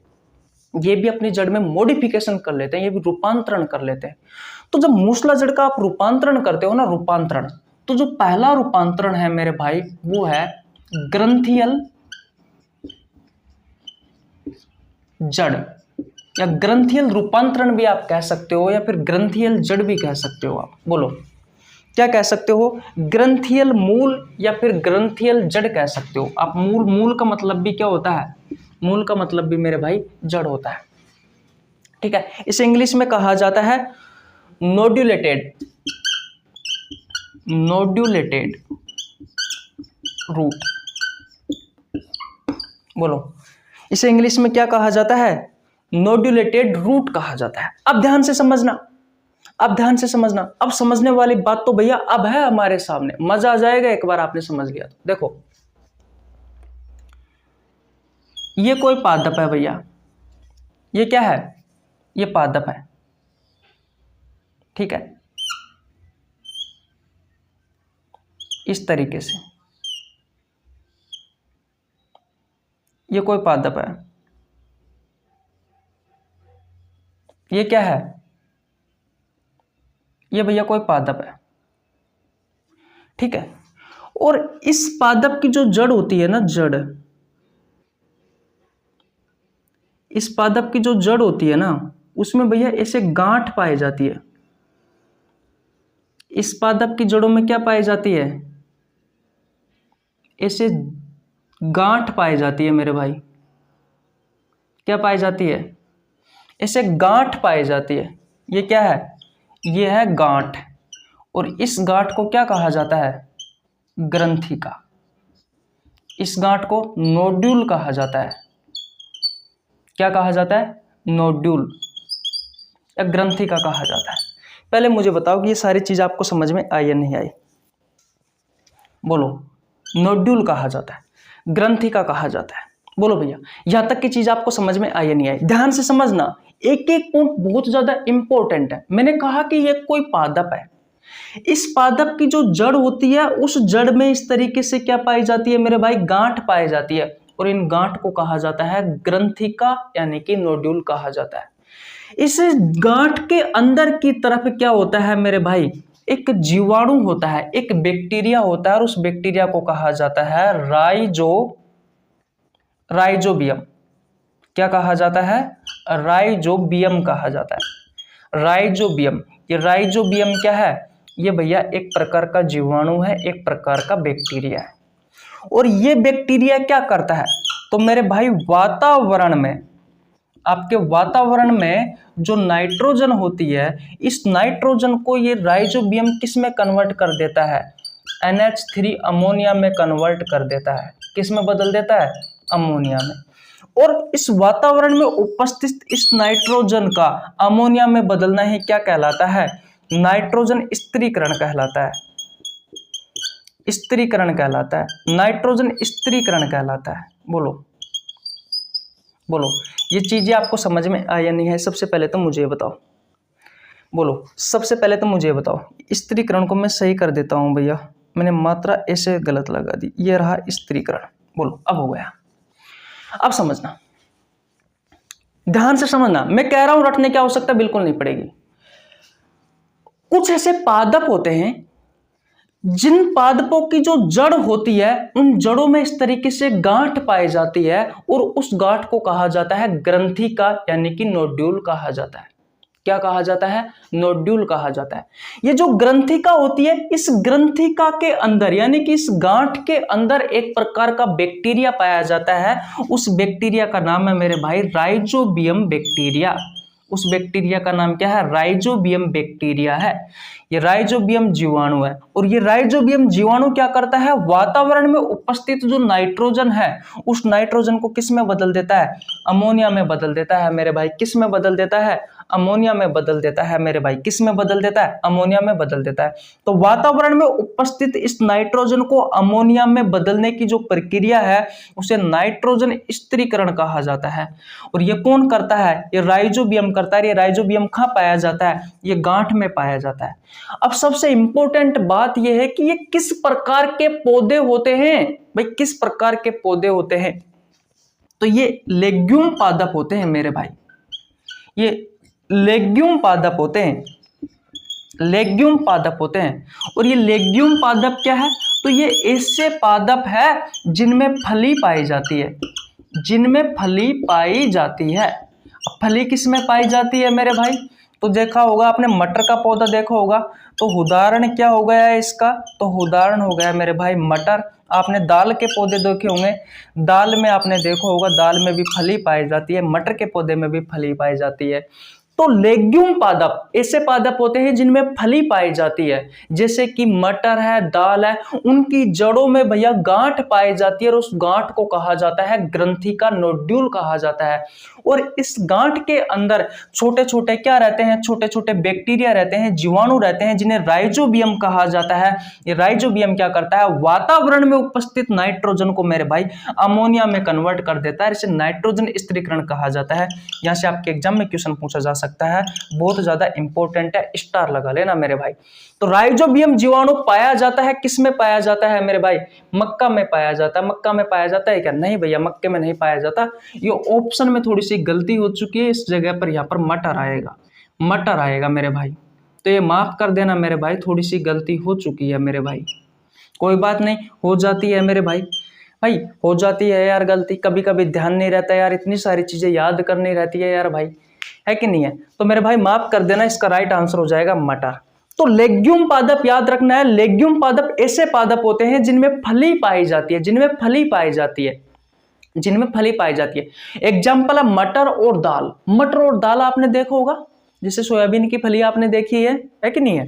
ये भी अपनी जड़ में मॉडिफिकेशन कर लेते हैं, ये भी रूपांतरण कर लेते हैं। तो जब मूसला जड़ का आप रूपांतरण करते हो ना, रूपांतरण, तो जो पहला रूपांतरण है मेरे भाई, वो है ग्रंथियल जड़, या ग्रंथियल रूपांतरण भी आप कह सकते हो, या फिर ग्रंथियल जड़ भी कह सकते हो। आप बोलो क्या कह सकते हो, ग्रंथियल मूल या फिर ग्रंथियल जड़ कह सकते हो आप। मूल का मतलब भी क्या होता है, मूल का मतलब भी मेरे भाई जड़ होता है। ठीक है, इसे इंग्लिश में कहा जाता है नोड्यूलेटेड रूट। बोलो इसे इंग्लिश में क्या कहा जाता है, नोड्यूलेटेड रूट कहा जाता है। अब ध्यान से समझना, अब समझने वाली बात तो भैया अब है हमारे सामने, मजा आ जाएगा एक बार आपने समझ लिया तो। देखो ये कोई पादप है भैया, ये क्या है, ये पादप है, ठीक है, इस तरीके से ये कोई पादप है। ये क्या है, ये भैया कोई पादप है, ठीक है। और इस पादप की जो जड़ होती है ना, इस पादप की जो जड़ होती है ना, उसमें भैया ऐसे गांठ पाई जाती है। इस पादप की जड़ों में क्या पाई जाती है, ऐसे गांठ पाई जाती है मेरे भाई। क्या पाई जाती है, ऐसे गांठ पाई जाती है। ये क्या है, ये है गांठ। और इस गांठ को क्या कहा जाता है, ग्रंथिका। इस गांठ को नोड्यूल कहा जाता है। क्या कहा जाता है, नोड्यूल या ग्रंथिका कहा जाता है। पहले मुझे बताओ कि ये सारी चीज आपको समझ में आई या नहीं आई। बोलो, नोड्यूल कहा जाता है, ग्रंथिका कहा जाता है। बोलो भैया यहां तक की चीज आपको समझ में आई या नहीं आई। ध्यान से समझना, एक एक पॉइंट बहुत ज्यादा इंपॉर्टेंट है। मैंने कहा कि ये कोई पादप है, इस पादप की जो जड़ होती है, उस जड़ में इस तरीके से क्या पाई जाती है मेरे भाई, गांठ पाई जाती है। और इन गांठ को कहा जाता है ग्रंथिका, यानी कि नोड्यूल कहा जाता है। इस गांठ के अंदर की तरफ क्या होता है मेरे भाई, एक जीवाणु होता है, एक बैक्टीरिया होता है, और उस बैक्टीरिया को कहा जाता है राइजोबियम। क्या कहा जाता है, राइजोबियम कहा जाता है। राइजोबियम, ये राइजोबियम क्या है, ये भैया एक प्रकार का जीवाणु है, एक प्रकार का बैक्टीरिया है। और ये बैक्टीरिया क्या करता है, तो मेरे भाई वातावरण में, आपके वातावरण में जो नाइट्रोजन होती है, इस नाइट्रोजन को ये राइजोबियम किस में कन्वर्ट कर देता है, NH3 अमोनिया में कन्वर्ट कर देता है। किस में बदल देता है, अमोनिया में। और इस वातावरण में उपस्थित इस नाइट्रोजन का अमोनिया में बदलना ही क्या कहलाता है, नाइट्रोजन स्थिरीकरण कहलाता है। स्थिरीकरण कहलाता है, नाइट्रोजन स्थिरीकरण कहलाता है। बोलो बोलो, ये चीजें आपको समझ में आई या नहीं है, सबसे पहले तो मुझे बताओ। बोलो सबसे पहले तो मुझे बताओ, स्त्रीकरण को मैं सही कर देता हूं भैया, मैंने मात्रा ऐसे गलत लगा दी, ये रहा स्त्रीकरण। बोलो अब हो गया। अब समझना, ध्यान से समझना, मैं कह रहा हूं रटने की आवश्यकता बिल्कुल नहीं पड़ेगी। कुछ ऐसे पादप होते हैं जिन पादपों की जो जड़ होती है उन जड़ों में इस तरीके से गांठ पाई जाती है और उस गांठ को कहा जाता है ग्रंथि का, यानी कि नोड्यूल कहा जाता है। क्या कहा जाता है? नोड्यूल कहा जाता है। ये जो ग्रंथिका होती है, इस ग्रंथिका के अंदर यानी कि इस गांठ के अंदर एक प्रकार का बैक्टीरिया पाया जाता है। उस बैक्टीरिया का नाम है मेरे भाई राइजोबियम बैक्टीरिया। उस बैक्टीरिया का नाम क्या है? राइजोबियम बैक्टीरिया है। ये राइजोबियम जीवाणु है और ये राइजोबियम जीवाणु क्या करता है? वातावरण में उपस्थित जो नाइट्रोजन है उस नाइट्रोजन को किस में बदल देता है? अमोनिया में बदल देता है मेरे भाई। किस में बदल देता है? अमोनिया में बदल देता है मेरे भाई। किस में बदल देता है? अमोनिया में बदल देता है। तो वातावरण में उपस्थित इस नाइट्रोजन को अमोनिया में बदलने की जो प्रक्रिया है उसे नाइट्रोजन स्त्रीकरण कहा जाता है। और ये कौन करता है? ये राइजोबियम करता है। ये राइजोबियम कहाँ पाया जाता है? ये गांठ में पाया जाता है। अब सबसे इंपॉर्टेंट बात यह है कि ये किस प्रकार के पौधे होते हैं भाई? किस प्रकार के पौधे होते हैं? तो ये लेग्यूम पादप होते हैं मेरे भाई। ये लेग्यूम पादप होते हैं, लेग्यूम पादप होते हैं। और ये लेग्यूम पादप क्या है? तो ये ऐसे पादप है जिनमें फली पाई जाती है, जिनमें फली पाई जाती है। अब फली किस में पाई जाती है मेरे भाई? तो देखा होगा आपने, मटर का पौधा देखा होगा। तो उदाहरण क्या हो गया है इसका? तो उदाहरण हो गया मेरे भाई मटर। आपने दाल के पौधे देखे होंगे, दाल में आपने देखा होगा, दाल में भी फली पाई जाती है, मटर के पौधे में भी फली पाई जाती है। तो लेग्यूम पादप ऐसे पादप होते हैं जिनमें फली पाई जाती है, जैसे कि मटर है, दाल है, उनकी जड़ों में भैया गांठ पाई जाती है और उस गांठ को कहा जाता है ग्रंथिका, नोड्यूल कहा जाता है। और इस गांठ के अंदर छोटे छोटे क्या रहते हैं? छोटे छोटे बैक्टीरिया रहते हैं, जीवाणु रहते हैं, जिन्हें राइजोबियम कहा जाता है। ये राइजोबियम क्या करता है? वातावरण में उपस्थित नाइट्रोजन को मेरे भाई अमोनिया में कन्वर्ट कर देता है। इसे नाइट्रोजन स्त्रीकरण कहा जाता है। यहां से आपके एग्जाम में क्वेश्चन पूछा जा सकता है, बहुत ज्यादा इंपॉर्टेंट है, स्टार लगा लेना मेरे भाई। तो राइजोबियम जीवाणु पाया जाता है, किस में पाया जाता है मेरे भाई? मक्का में पाया जाता है। मक्का में पाया जाता है क्या? नहीं भैया, मक्के में नहीं पाया जाता। ये ऑप्शन में थोड़ी सी गलती हो चुकी है, इस जगह पर यहाँ पर मटर आएगा, मटर आएगा मेरे भाई। तो ये माफ कर देना मेरे भाई, थोड़ी सी गलती हो चुकी है मेरे भाई, कोई बात नहीं, हो जाती है मेरे भाई। भाई हो जाती है यार गलती, कभी कभी ध्यान नहीं रहता यार, इतनी सारी चीजें याद करनी रहती है यार भाई, है कि नहीं है? तो मेरे भाई माफ कर देना, इसका राइट आंसर हो जाएगा मटर। तो लेग्यूम पादप याद रखना है, लेग्यूम पादप ऐसे पादप होते हैं जिनमें फली पाई जाती है, जिनमें फली पाई जाती है, जिनमें फली पाई जाती है। एग्जाम्पल है मटर और दाल। मटर और दाल आपने देखा होगा, जैसे सोयाबीन की फली आपने देखी है कि नहीं है?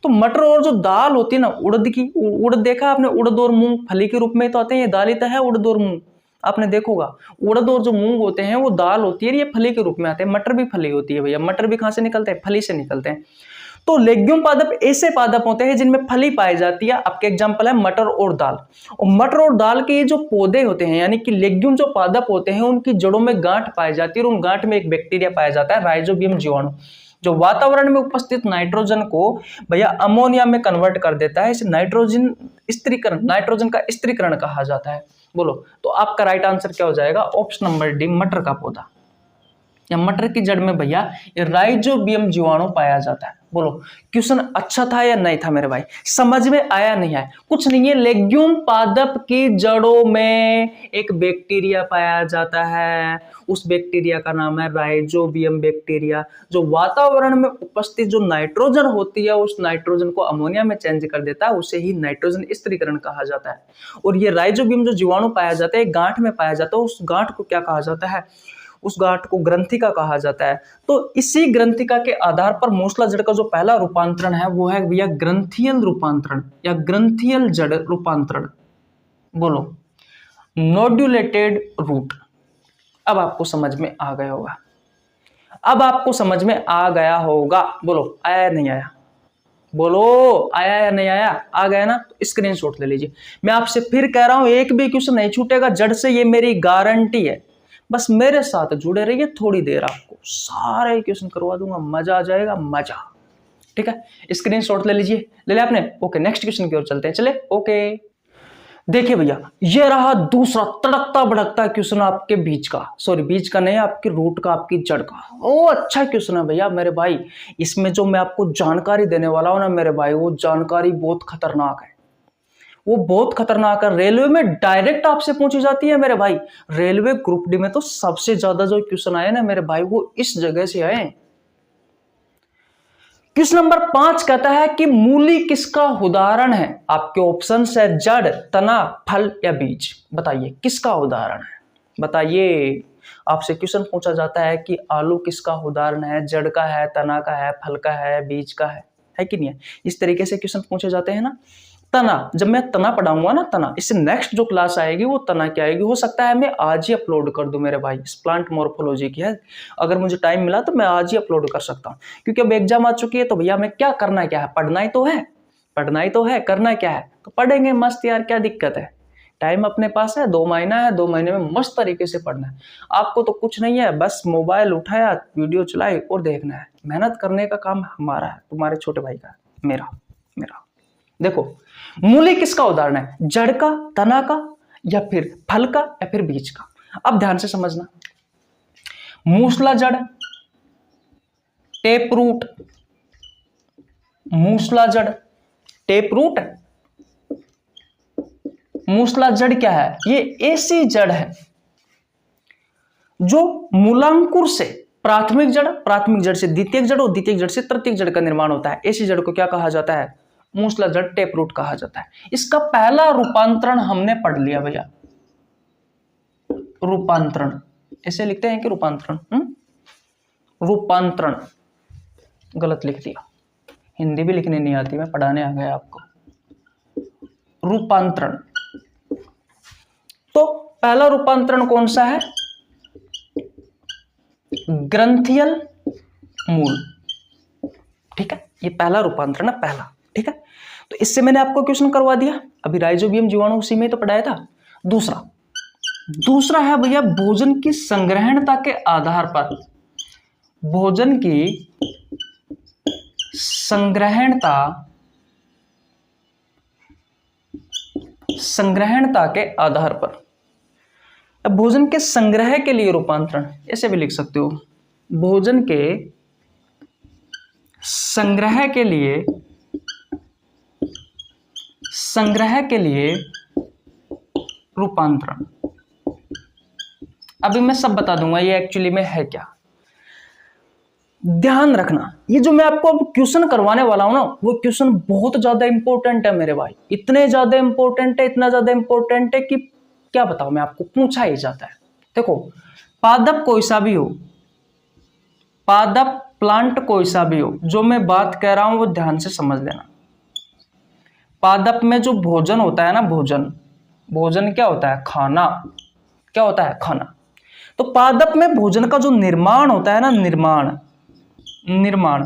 तो मटर और जो दाल होती है ना, उड़द की, उड़द देखा आपने? उड़द और मूंग फली के रूप में तो आते हैं, ये दाल ही तो है, उड़द और मूंग आपने देखा होगा। उड़द और जो मूंग होते हैं वो दाल होती है, ये फली के रूप में आते हैं। मटर भी फली होती है भैया, मटर भी कहां से निकलते हैं? फली से निकलते हैं। तो लेग्यूम पादप ऐसे पादप होते हैं जिनमें फली पाई जाती है। आपके एग्जांपल है मटर और दाल। और मटर और दाल के ये जो पौधे होते हैं, यानी कि लेग्यूम जो पादप होते हैं, उनकी जड़ों में गांठ पाई जाती है और उन गांठ में एक बैक्टीरिया पाया जाता है, राइजोबियम जीवाणु, जो वातावरण में उपस्थित नाइट्रोजन को भैया अमोनिया में कन्वर्ट कर देता है। इसे नाइट्रोजन स्त्रीकरण, नाइट्रोजन का स्त्रीकरण कहा जाता है। बोलो तो आपका राइट आंसर क्या हो जाएगा? ऑप्शन नंबर डी, मटर का पौधा या मटर की जड़ में भैया ये राइजोबियम जीवाणु पाया जाता है। बोलो क्वेश्चन अच्छा था या नहीं था मेरे भाई? समझ में आया नहीं आया? कुछ नहीं है, लेग्यूम पादप की जड़ों में एक बैक्टीरिया पाया जाता है, उस बैक्टीरिया का नाम है राइजोबियम बैक्टीरिया, जो वातावरण में उपस्थित जो नाइट्रोजन होती है उस नाइट्रोजन को अमोनिया में चेंज कर देता है, उसे ही नाइट्रोजन स्त्रीकरण कहा जाता है। और ये राइजोबियम जो जीवाणु पाया जाता है गांठ में पाया जाता है, उस गांठ को क्या कहा जाता है? उस गांठ को ग्रंथिका कहा जाता है। तो इसी ग्रंथिका के आधार पर मूसला जड़ का जो पहला रूपांतरण है वो है भैया ग्रंथियल रूपांतरण या ग्रंथियल जड़ रूपांतरण। बोलो नोड्यूलेटेड रूट। अब आपको समझ में आ गया होगा, अब आपको समझ में आ गया होगा। बोलो आया या नहीं आया? बोलो आया या नहीं आया? आ गया ना? तो स्क्रीनशॉट ले लीजिए। मैं आपसे फिर कह रहा हूं, एक भी क्वेश्चन नहीं छूटेगा जड़ से, ये मेरी गारंटी है। बस मेरे साथ जुड़े रहिए, थोड़ी देर आपको सारे क्वेश्चन करवा दूंगा, मजा आ जाएगा, मजा। ठीक है, स्क्रीनशॉट ले लीजिए, ले लिया आपने? ओके, नेक्स्ट क्वेश्चन की ओर चलते हैं, चले। ओके, देखिए भैया, ये रहा दूसरा तड़कता भड़कता क्वेश्चन आपके बीच का, सॉरी बीच का नहीं, आपकी रूट का, आपकी जड़ का। ओ अच्छा क्वेश्चन है भैया मेरे भाई। इसमें जो मैं आपको जानकारी देने वाला हूं ना मेरे भाई, वो जानकारी बहुत खतरनाक है, वो बहुत खतरनाक है। रेलवे में डायरेक्ट आपसे पूछी जाती है मेरे भाई। रेलवे ग्रुप डी में तो सबसे ज्यादा जो क्वेश्चन आए ना मेरे भाई, वो इस जगह से आए। क्वेश्चन नंबर 5 कहता है कि मूली किसका उदाहरण है? आपके ऑप्शन है जड़, तना, फल या बीज। बताइए किसका उदाहरण है, बताइए। आपसे क्वेश्चन पूछा जाता है कि आलू किसका उदाहरण है? जड़ का है, तना का है, फल का है, बीज का है कि नहीं है? इस तरीके से क्वेश्चन पूछे जाते हैं ना। तना, जब मैं तना पढ़ाऊंगा ना, तना, इससे नेक्स्ट जो क्लास आएगी वो तना की आएगी। हो सकता है मैं आज ही अपलोड कर दूं मेरे भाई, इस प्लांट मॉर्फोलॉजी की है। अगर मुझे टाइम मिला तो मैं आज ही अपलोड कर सकता हूं, क्योंकि अब एग्जाम आ चुकी है। तो भैया मैं क्या करना क्या है, पढ़ना ही तो है, पढ़ना ही तो है, करना क्या है तो पढ़ेंगे मस्त यार, क्या दिक्कत है। टाइम अपने पास है, 2 महीना है, 2 महीने में मस्त तरीके से पढ़ना है। आपको तो कुछ नहीं है, बस मोबाइल उठाया, वीडियो चलाई और देखना है। मेहनत करने का काम हमारा है, तुम्हारे छोटे भाई का, मेरा। देखो, मूली किसका उदाहरण है? जड़ का, तना का, या फिर फल का, या फिर बीज का। अब ध्यान से समझना, मूसला जड़, टेप रूट, मूसला जड़, टेप रूट। मूसला जड़ क्या है? ये ऐसी जड़ है जो मूलांकुर से प्राथमिक जड़ से द्वितीयक जड़ और द्वितीयक जड़ से तृतीयक जड़ का निर्माण होता है। ऐसी जड़ को क्या कहा जाता है? मूसला जड़, टेप रूट कहा जाता है। इसका पहला रूपांतरण हमने पढ़ लिया भैया, रूपांतरण। ऐसे लिखते हैं कि रूपांतरण, रूपांतरण गलत लिख दिया, हिंदी भी लिखने नहीं आती, मैं पढ़ाने आ गया आपको। रूपांतरण, तो पहला रूपांतरण कौन सा है? ग्रंथियल मूल, ठीक है, ये पहला रूपांतरण है, पहला, ठीक है। तो इससे मैंने आपको क्वेश्चन करवा दिया, अभी राइजोबियम जीवाणु उसी में तो पढ़ाया था। दूसरा है भैया, भोजन की संग्रहणता के आधार पर, भोजन की संग्रहणता के आधार पर। अब भोजन के संग्रह के लिए रूपांतरण ऐसे भी लिख सकते हो, भोजन के संग्रह के लिए रूपांतरण। अभी मैं सब बता दूंगा ये एक्चुअली में है क्या। ध्यान रखना, ये जो मैं आपको अब क्वेश्चन करवाने वाला हूं ना, वो क्वेश्चन बहुत ज्यादा इंपॉर्टेंट है मेरे भाई। इतने ज्यादा इंपॉर्टेंट है, इतना ज्यादा इंपॉर्टेंट है कि क्या बताऊं मैं आपको, पूछा ही जाता है। देखो, पादप कोई सा भी हो, पादप प्लांट कोई सा भी हो, जो मैं बात कह रहा हूं वो ध्यान से समझ लेना। पादप में जो भोजन होता है ना, भोजन क्या होता है? खाना। क्या होता है? खाना। तो पादप में भोजन का जो निर्माण होता है ना, निर्माण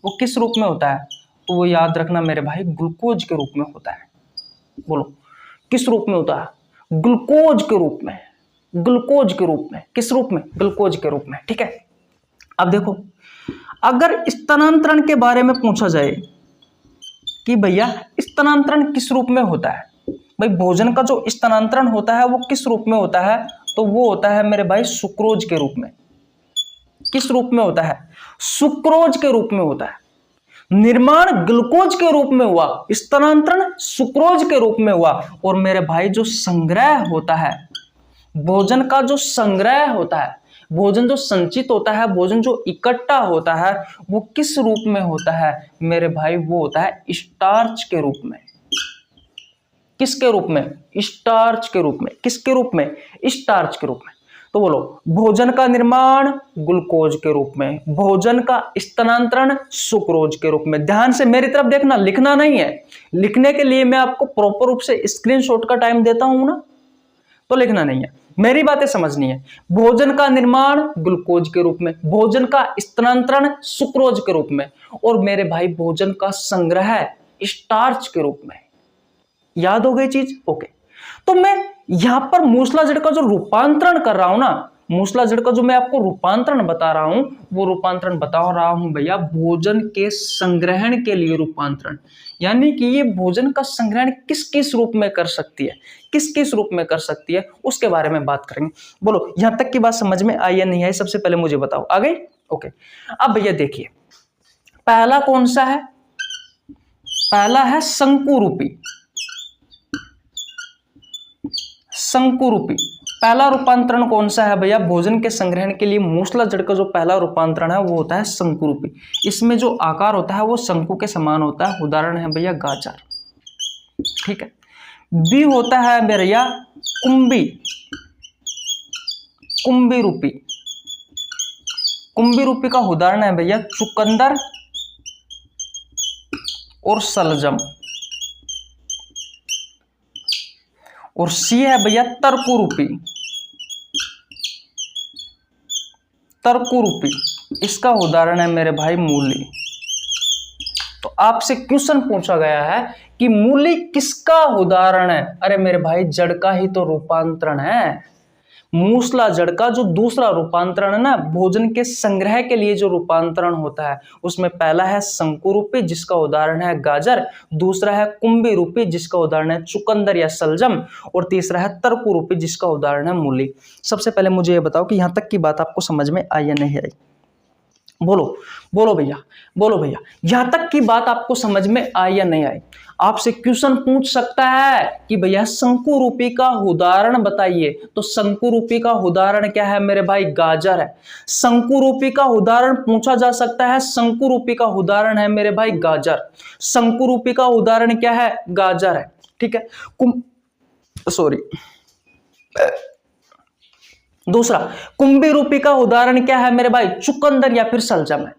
वो किस रूप में होता है? तो वो याद रखना मेरे भाई, ग्लूकोज के रूप में होता है। बोलो किस रूप में होता है? ग्लूकोज के रूप में, ग्लूकोज के रूप में। किस रूप में? ग्लूकोज के रूप में, ठीक है। अब देखो, अगर स्थानांतरण के बारे में पूछा जाए कि भैया स्थानांतरण किस रूप में होता है, भाई भोजन का जो स्थानांतरण होता है वो किस रूप में होता है, तो वो होता है मेरे भाई सुक्रोज के रूप में। किस रूप में होता है? सुक्रोज के रूप में होता है। निर्माण ग्लूकोज के रूप में हुआ, स्थानांतरण सुक्रोज के रूप में हुआ। और मेरे भाई जो संग्रह होता है, भोजन का जो संग्रह होता है, भोजन जो संचित होता है, भोजन जो इकट्ठा होता है, वो किस रूप में होता है मेरे भाई? वो होता है स्टार्च के रूप में। किसके रूप में? स्टार्च के रूप में। किसके रूप में? स्टार्च के रूप में। तो बोलो, भोजन का निर्माण ग्लूकोज के रूप में, भोजन का स्थानांतरण सुक्रोज के रूप में। ध्यान से मेरी तरफ देखना, लिखना नहीं है। लिखने के लिए मैं आपको प्रॉपर रूप से स्क्रीनशॉट का टाइम देता हूं ना, तो लिखना नहीं है, मेरी बातें समझनी है। भोजन का निर्माण ग्लूकोज के रूप में, भोजन का स्थानांतरण सुक्रोज के रूप में, और मेरे भाई भोजन का संग्रह स्टार्च के रूप में। याद हो गई चीज? ओके। तो मैं यहां पर मूसला जड़ का जो रूपांतरण कर रहा हूं ना, मूसला जड़ का जो मैं आपको रूपांतरण बता रहा हूं वो रूपांतरण बता रहा हूं भैया भोजन के संग्रहण के लिए रूपांतरण, यानी कि ये भोजन का संग्रहण किस किस रूप में कर सकती है, किस किस रूप में कर सकती है उसके बारे में बात करेंगे। बोलो यहां तक की बात समझ में आई या नहीं आई, सबसे पहले मुझे बताओ। आ गई? ओके। अब भैया देखिए पहला कौन सा है, पहला है शंकुरूपी। शंकुरूपी पहला रूपांतरण कौन सा है भैया, भोजन के संग्रहण के लिए मूसला जड़ का जो पहला रूपांतरण है वो होता है शंकुरूपी। इसमें जो आकार होता है वो शंकु के समान होता है, उदाहरण है भैया गाजर। ठीक है। बी होता है भैया कुंभी, कुंभी रूपी। कुंभी रूपी का उदाहरण है भैया चुकंदर और सलजम। और सी है भैया तर्कुरूपी, तर्कुरूपी इसका उदाहरण है मेरे भाई मूली। तो आपसे क्वेश्चन पूछा गया है कि मूली किसका उदाहरण है, अरे मेरे भाई जड़ का ही तो रूपांतरण है। मूसला जड़ का जो दूसरा रूपांतरण है ना, भोजन के संग्रह के लिए जो रूपांतरण होता है उसमें पहला है शंकुरूपी जिसका उदाहरण है गाजर, दूसरा है कुंभी रूपी जिसका उदाहरण है चुकंदर या सलजम, और तीसरा है तर्कुरूपी जिसका उदाहरण है मूली। सबसे पहले मुझे ये बताओ कि यहां तक की बात आपको समझ में आई या नहीं आई? बोलो बोलो भैया, बोलो भैया यहां तक की बात आपको समझ में आई या नहीं आई? आपसे क्वेश्चन पूछ सकता है कि भैया शंकुरूपी का उदाहरण बताइए, तो शंकुरूपी का उदाहरण क्या है मेरे भाई, गाजर है। शंकुरूपी का उदाहरण पूछा जा सकता है, शंकुरूपी का उदाहरण है मेरे भाई गाजर। शंकुरूपी का उदाहरण क्या है, गाजर है। ठीक है। सॉरी, दूसरा कुंभी रूपी का उदाहरण क्या है मेरे भाई, चुकंदर या फिर सलजम है।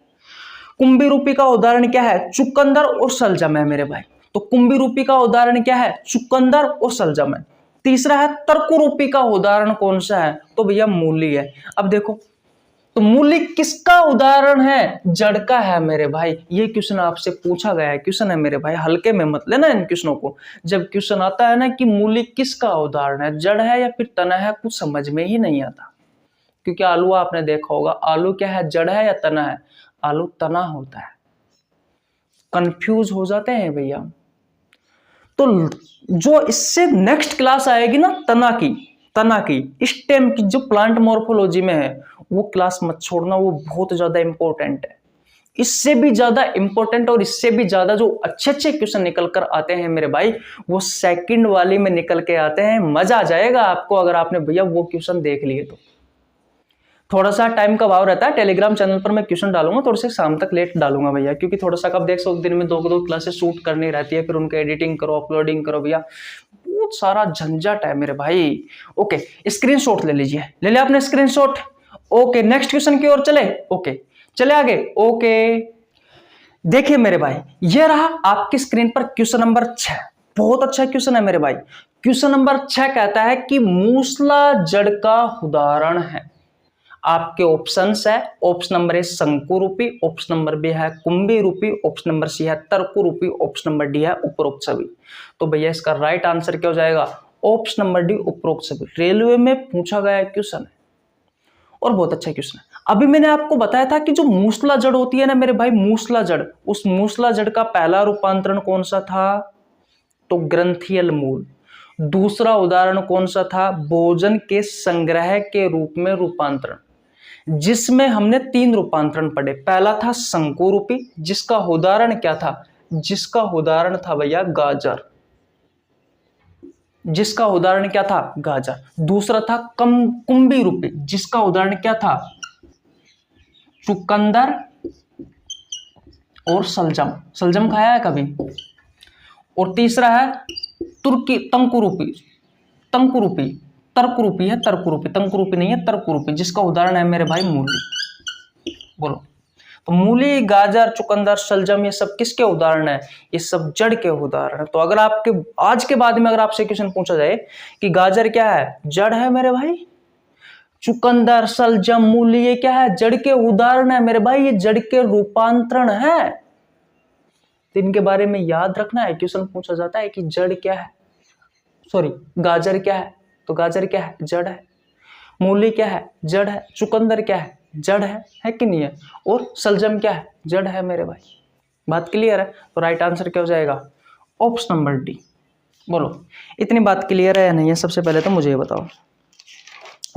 कुंभी रूपी का उदाहरण क्या है, चुकंदर और सलजम है मेरे भाई। तो कुंभी रूपी का उदाहरण क्या है, चुकंदर और सलजम है। तीसरा है तर्कुरूपी का उदाहरण कौन सा है, तो भैया मूली है। अब देखो तो मूली किसका उदाहरण है, जड़ का है मेरे भाई। ये क्वेश्चन आपसे पूछा गया है, क्वेश्चन है मेरे भाई, हल्के में मत लेना इन क्वेश्चनों को। जब क्वेश्चन आता है ना कि मूली किसका उदाहरण है, जड़ है या फिर तना है, कुछ समझ में ही नहीं आता। क्योंकि आलू आपने देखा होगा, आलू क्या है, जड़ है या तना है? आलू तना होता है। कंफ्यूज हो जाते हैं भैया। तो जो इससे नेक्स्ट क्लास आएगी ना तना की स्टेम की जो प्लांट मॉर्फोलॉजी में है, वो क्लास मत छोड़ना, वो बहुत ज्यादा इंपॉर्टेंट है। इससे भी ज्यादा इंपॉर्टेंट और इससे भी ज्यादा जो अच्छे अच्छे क्वेश्चन निकल कर आते हैं मेरे भाई, वो सेकंड वाली में निकल के आते हैं। मजा आ जाएगा आपको अगर आपने भैया वो क्वेश्चन देख लिए तो। थोड़ा सा टाइम का भाव रहता है, टेलीग्राम चैनल पर मैं क्वेश्चन डालूंगा, थोड़े से शाम तक लेट डालूंगा भैया, क्योंकि थोड़ा सा कब देख सो दिन में दो क्लासेस शूट करनी रहती है, फिर उनके एडिटिंग करो, अपलोडिंग करो भैया, बहुत सारा झंझट है मेरे भाई। ओके, स्क्रीनशॉट ले लीजिए, ले लिया आपने स्क्रीनशॉट? ओके, नेक्स्ट क्वेश्चन की ओर चले। ओके चले आगे। ओके देखिए मेरे भाई, ये रहा आपकी स्क्रीन पर क्वेश्चन नंबर 6। बहुत अच्छा क्वेश्चन है मेरे भाई। क्वेश्चन नंबर 6 कहता है कि मूसला जड़ का उदाहरण है। आपके ऑप्शंस है, ऑप्शन नंबर ए शंकुरूपी, ऑप्शन नंबर बी है कुंभी रूपी, ऑप्शन नंबर सी है तर्कुरूपी, ऑप्शन नंबर डी है उपरोक्त सभी। तो भैया इसका राइट आंसर क्या हो जाएगा, ऑप्शन नंबर डी उपरोक्त सभी। रेलवे में पूछा गया क्वेश्चन है और बहुत अच्छा क्वेश्चन है। अभी मैंने आपको बताया था कि जो मूसला जड़ होती है ना मेरे भाई, मूसला जड़, उस मूसला जड़ का पहला रूपांतरण कौन सा था, तो ग्रंथियल मूल। दूसरा उदाहरण कौन सा था, भोजन के संग्रह के रूप में रूपांतरण, जिसमें हमने 3 रूपांतरण पढ़े। पहला था शंकुरूपी जिसका उदाहरण क्या था, जिसका उदाहरण था भैया गाजर, जिसका उदाहरण क्या था, गाजर। दूसरा था कुंभी रूपी जिसका उदाहरण क्या था, चुकंदर और सलजम। सलजम खाया है कभी? और तीसरा है तंकुरूपी, तंकुरूपी, तर्कुरूपी है, तर्कुरूपी, तंकुरूपी नहीं है, तर्कुरूपी, जिसका उदाहरण है मेरे भाई मूली। बोलो, तो मूली, गाजर, चुकंदर, सलजम, ये सब किसके उदाहरण है, ये सब जड़ के उदाहरण है। तो अगर आपके आज के बाद में अगर आपसे क्वेश्चन पूछा जाए कि गाजर क्या है, जड़ है मेरे भाई, चुकंदर, सलजम, मूली ये क्या है, जड़ के उदाहरण है मेरे भाई, ये जड़ के रूपांतरण है। तो इनके बारे में याद रखना है, क्वेश्चन पूछा जाता है कि जड़ क्या है, सॉरी गाजर क्या है, तो गाजर क्या है, जड़ है। मूली क्या है? जड़ है। चुकंदर क्या है? जड़ है कि नहीं है? और सलजम क्या है? जड़ है मेरे भाई। बात क्लियर है? तो राइट आंसर क्या हो जाएगा? Option number D. बोलो इतनी बात क्लियर है या नहीं है? सबसे पहले तो मुझे ये बताओ,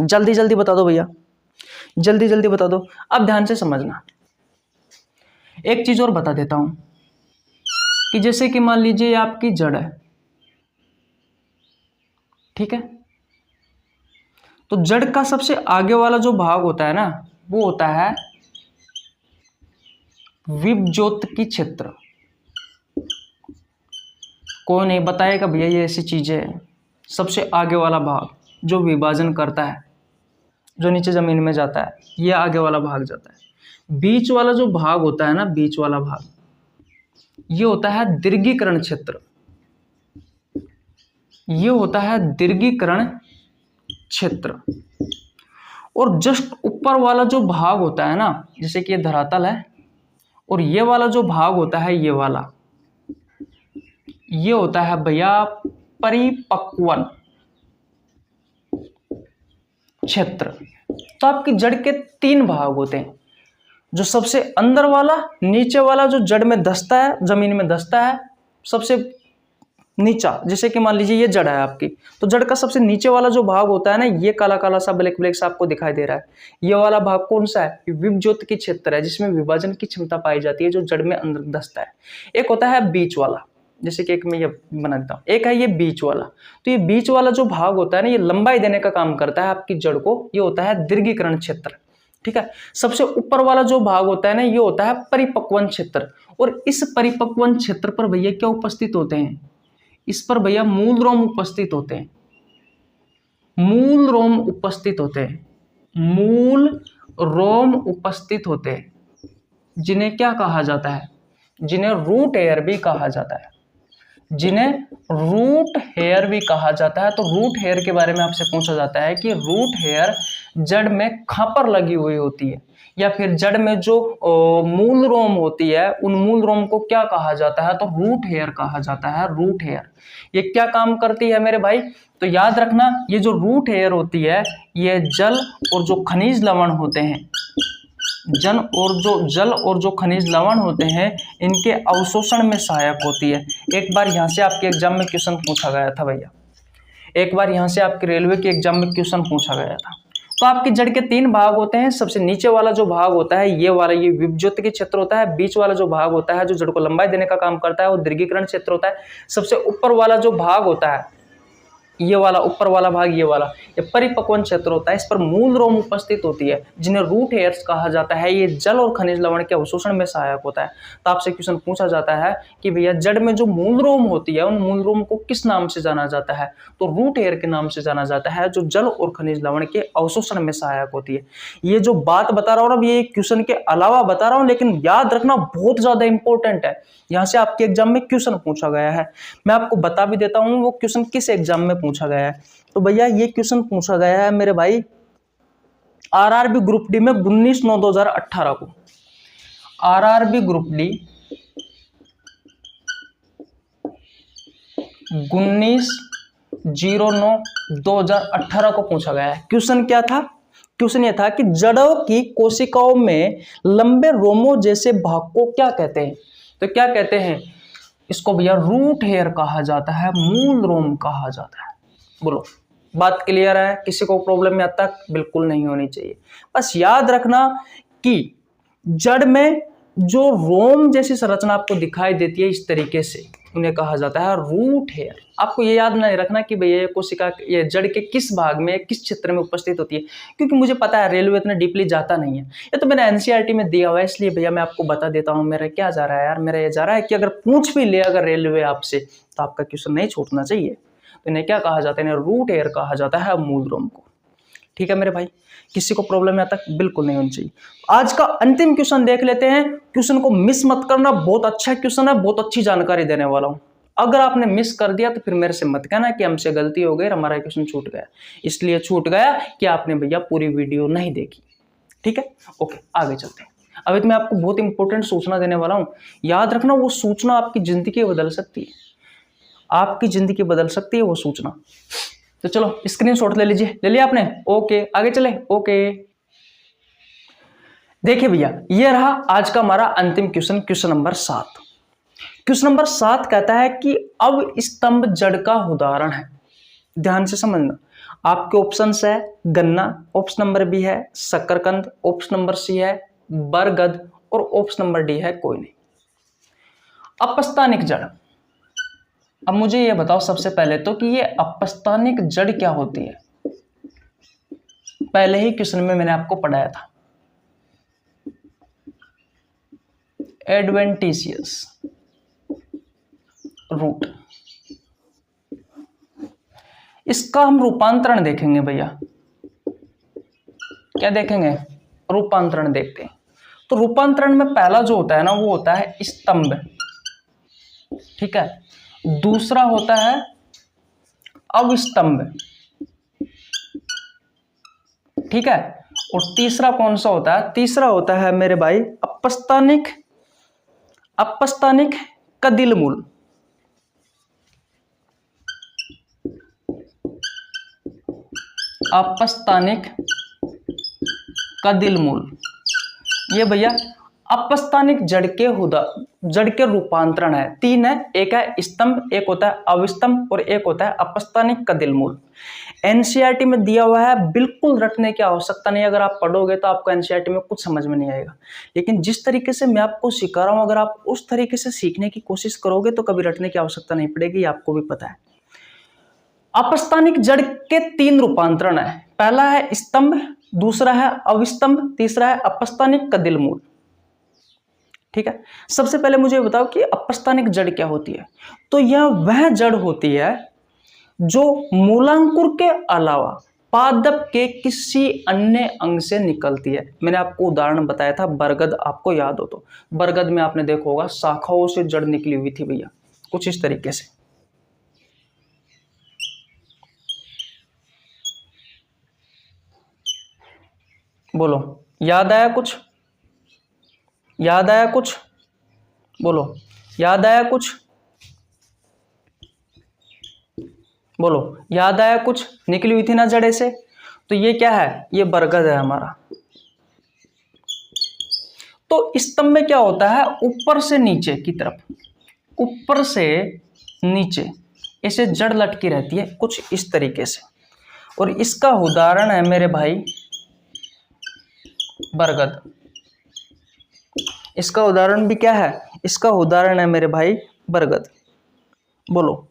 जल्दी जल्दी बता दो भैया, जल्दी जल्दी बता दो। अब ध्यान से समझना, एक चीज और बता देता हूं कि जैसे कि मान लीजिए आपकी जड़ है, ठीक है, तो जड़ का सबसे आगे वाला जो भाग होता है ना, वो होता है विभज्योत की क्षेत्र। कोई नहीं बताएगा भैया ये ऐसी चीजें है। सबसे आगे वाला भाग जो विभाजन करता है, जो नीचे जमीन में जाता है, ये आगे वाला भाग जाता है। बीच वाला जो भाग होता है ना, बीच वाला भाग, ये होता है दीर्घीकरण क्षेत्र। ये होता है दीर्घीकरण क्षेत्र। और जस्ट ऊपर वाला जो भाग होता है ना, जैसे कि ये धरातल है, और ये वाला जो भाग होता है, ये वाला, ये होता है भैया परिपक्वन क्षेत्र। तो आपकी जड़ के 3 भाग होते हैं, जो सबसे अंदर वाला, नीचे वाला जो जड़ में धंसता है, जमीन में धंसता है, सबसे नीचा, जैसे कि मान लीजिए ये जड़ है आपकी, तो जड़ का सबसे नीचे वाला जो भाग होता है ना, ये काला काला सा ब्लैक ब्लैक सा आपको दिखाई दे रहा है, ये वाला भाग कौन सा है? विभज्योत की क्षेत्र है, जिसमें विभाजन की क्षमता पाई जाती है, जो जड़ में अंदर धंसता है। एक होता है बीच वाला, जैसे कि एक मैं ये बना देता हूँ, एक है ये बीच वाला। तो ये बीच वाला जो भाग होता है ना, ये लंबाई देने का काम करता है आपकी जड़ को, ये होता है दीर्घीकरण क्षेत्र, ठीक है। सबसे ऊपर वाला जो भाग होता है ना, ये होता है परिपक्वन क्षेत्र। और इस परिपक्वन क्षेत्र पर भैया क्या उपस्थित होते हैं? इस पर भैया मूल रोम उपस्थित होते हैं। मूल रोम उपस्थित होते हैं, मूल रोम उपस्थित होते हैं, जिन्हें क्या कहा जाता है? जिन्हें रूट हेयर भी कहा जाता है, जिन्हें रूट हेयर भी कहा जाता है। तो रूट हेयर के बारे में आपसे पूछा जाता है कि रूट हेयर जड़ में कहां पर लगी हुई होती है, या फिर जड़ में जो मूल रोम होती है, उन मूल रोम को क्या कहा जाता है? तो रूट हेयर कहा जाता है। रूट हेयर ये क्या काम करती है मेरे भाई? तो याद रखना, ये जो रूट हेयर होती है, ये जल और जो खनिज लवण होते हैं, जल और जो खनिज लवण होते हैं, इनके अवशोषण में सहायक होती है। एक बार यहाँ से आपके एग्जाम में क्वेश्चन पूछा गया था भैया, एक बार यहाँ से आपके रेलवे के एग्जाम में क्वेश्चन पूछा गया था। तो आपकी जड़ के 3 भाग होते हैं। सबसे नीचे वाला जो भाग होता है, ये वाला, ये विभज्योत के क्षेत्र होता है। बीच वाला जो भाग होता है, जो जड़ को लंबाई देने का काम करता है, वो दीर्घीकरण क्षेत्र होता है। सबसे ऊपर वाला जो भाग होता है, ये वाला ऊपर वाला भाग, ये वाला, ये परिपक्वन क्षेत्र होता है। इस पर मूल रोम उपस्थित होती है, जिन्हें रूट हेयर्स कहा जाता है। ये जल और खनिज लवण के अवशोषण में सहायक होता है। तो आपसे क्वेश्चन पूछा जाता है कि भैया जड़ में जो मूल रोम होती है, उन मूल रोम को किस नाम से जाना जाता है? तो रूट हेयर के नाम से जाना जाता है, जो जल और खनिज लवण के अवशोषण में सहायक होती है। ये जो बात बता रहा हूँ ना, ये क्वेश्चन के अलावा बता रहा हूँ, लेकिन याद रखना बहुत ज्यादा इंपॉर्टेंट है। यहाँ से आपके एग्जाम में क्वेश्चन पूछा गया है। मैं आपको बता भी देता हूँ वो क्वेश्चन किस एग्जाम में पूछा गया है। तो भैया ये क्वेश्चन पूछा गया है मेरे भाई आरआरबी ग्रुप डी में 19/9/2018 को। आरआरबी ग्रुप डी 19/09/2018 को पूछा गया है। क्वेश्चन क्या था? क्वेश्चन यह था कि जड़ों की कोशिकाओं में लंबे रोमों जैसे भाग को क्या कहते हैं? तो क्या कहते हैं इसको भैया? रूट हेयर कहा जाता है, मूल रोम कहा जाता है। बोलो बात क्लियर है? किसी को प्रॉब्लम में अब तक बिल्कुल नहीं होनी चाहिए। बस याद रखना कि जड़ में जो रोम जैसी संरचना आपको दिखाई देती है, इस तरीके से उन्हें कहा जाता है रूट हेयर। आपको ये याद नहीं रखना कि भैया ये कोशिका ये जड़ के किस भाग में, किस क्षेत्र में उपस्थित होती है, क्योंकि मुझे पता है रेलवे इतना डीपली जाता नहीं है। ये तो मैंने एनसीईआरटी में दिया हुआ है, इसलिए भैया मैं आपको बता देता हूँ। मेरा क्या जा रहा है यार? मेरा ये जा रहा है कि अगर पूछ भी ले अगर रेलवे आपसे, तो आपका क्वेश्चन नहीं छूटना चाहिए। तो इन्हें क्या कहा जाता है? इन्हें रूट हेयर कहा जाता है, मूल रोम को। ठीक है मेरे भाई, किसी को प्रॉब्लम यहाँ तक बिल्कुल नहीं होनी चाहिए। आज का अंतिम क्वेश्चन देख लेते हैं। क्वेश्चन को मिस मत करना, बहुत अच्छा क्वेश्चन है, बहुत अच्छी जानकारी देने वाला हूँ। अगर आपने मिस कर दिया तो फिर मेरे से मत कहना कि हमसे गलती हो गई, हमारा क्वेश्चन छूट गया। इसलिए छूट गया कि आपने भैया पूरी वीडियो नहीं देखी। ठीक है, ओके आगे चलते हैं। अभी तो मैं आपको बहुत इंपॉर्टेंट सूचना देने वाला हूँ। याद रखना, वो सूचना आपकी जिंदगी बदल सकती है, आपकी जिंदगी बदल सकती है वो सूचना। तो चलो स्क्रीनशॉट ले लीजिए, ले लिया आपने? ओके, आगे चले। ओके, देखिए भैया, ये रहा आज का हमारा अंतिम question, question number 7। Question number 7 कहता है कि अब स्तंभ जड़ का उदाहरण है। ध्यान से समझना, आपके ऑप्शंस है गन्ना, ऑप्शन नंबर बी है शकरकंद, ऑप्शन नंबर सी है बरगद और ऑप्शन नंबर डी है कोई नहीं। अपस्थानिक जड़, अब मुझे ये बताओ सबसे पहले तो कि ये अपस्थानिक जड़ क्या होती है। पहले ही क्वेश्चन में मैंने आपको पढ़ाया था, एडवेंटिशियस रूट। इसका हम रूपांतरण देखेंगे भैया। क्या देखेंगे? रूपांतरण देखते हैं। तो रूपांतरण में पहला जो होता है ना वो होता है स्तंभ, ठीक है। दूसरा होता है अवस्तंभ, ठीक है। और तीसरा कौन सा होता है? तीसरा होता है मेरे भाई अपस्थानिक कदिलमूल। अपस्थानिक कदिलमूल, ये भैया अपस्थानिक जड़ के रूपांतरण है। 3 है, एक है स्तंभ, एक होता है अवस्तंभ और एक होता है अपस्थानिक कदिलमूल। एनसीईआरटी में दिया हुआ है, बिल्कुल रटने की आवश्यकता नहीं। अगर आप पढ़ोगे तो आपको एनसीईआरटी में कुछ समझ में नहीं आएगा, लेकिन जिस तरीके से मैं आपको सिखा रहा हूं अगर आप उस तरीके से सीखने की कोशिश करोगे तो कभी रटने की आवश्यकता नहीं पड़ेगी, आपको भी पता है। अपस्थानिक जड़ के 3 रूपांतरण है, पहला है स्तंभ, दूसरा है अवस्तंभ, तीसरा है अपस्थानिक कदिलमूल, ठीक है। सबसे पहले मुझे बताओ कि अपस्थानिक जड़ क्या होती है। तो यह वह जड़ होती है जो मूलांकुर के अलावा पादप के किसी अन्य अंग से निकलती है। मैंने आपको उदाहरण बताया था बरगद, आपको याद हो तो बरगद में आपने देखा होगा शाखाओं से जड़ निकली हुई थी भैया, कुछ इस तरीके से। बोलो, याद आया कुछ? याद आया कुछ? बोलो, याद आया कुछ? बोलो, याद आया कुछ? निकली हुई थी ना जड़े से। तो ये क्या है? ये बरगद है हमारा। तो स्तंभ में क्या होता है? ऊपर से नीचे की तरफ, ऊपर से नीचे ऐसे जड़ लटकी रहती है कुछ इस तरीके से, और इसका उदाहरण है मेरे भाई बरगद। इसका उदाहरण भी क्या है? इसका उदाहरण है मेरे भाई बरगद। बोलो,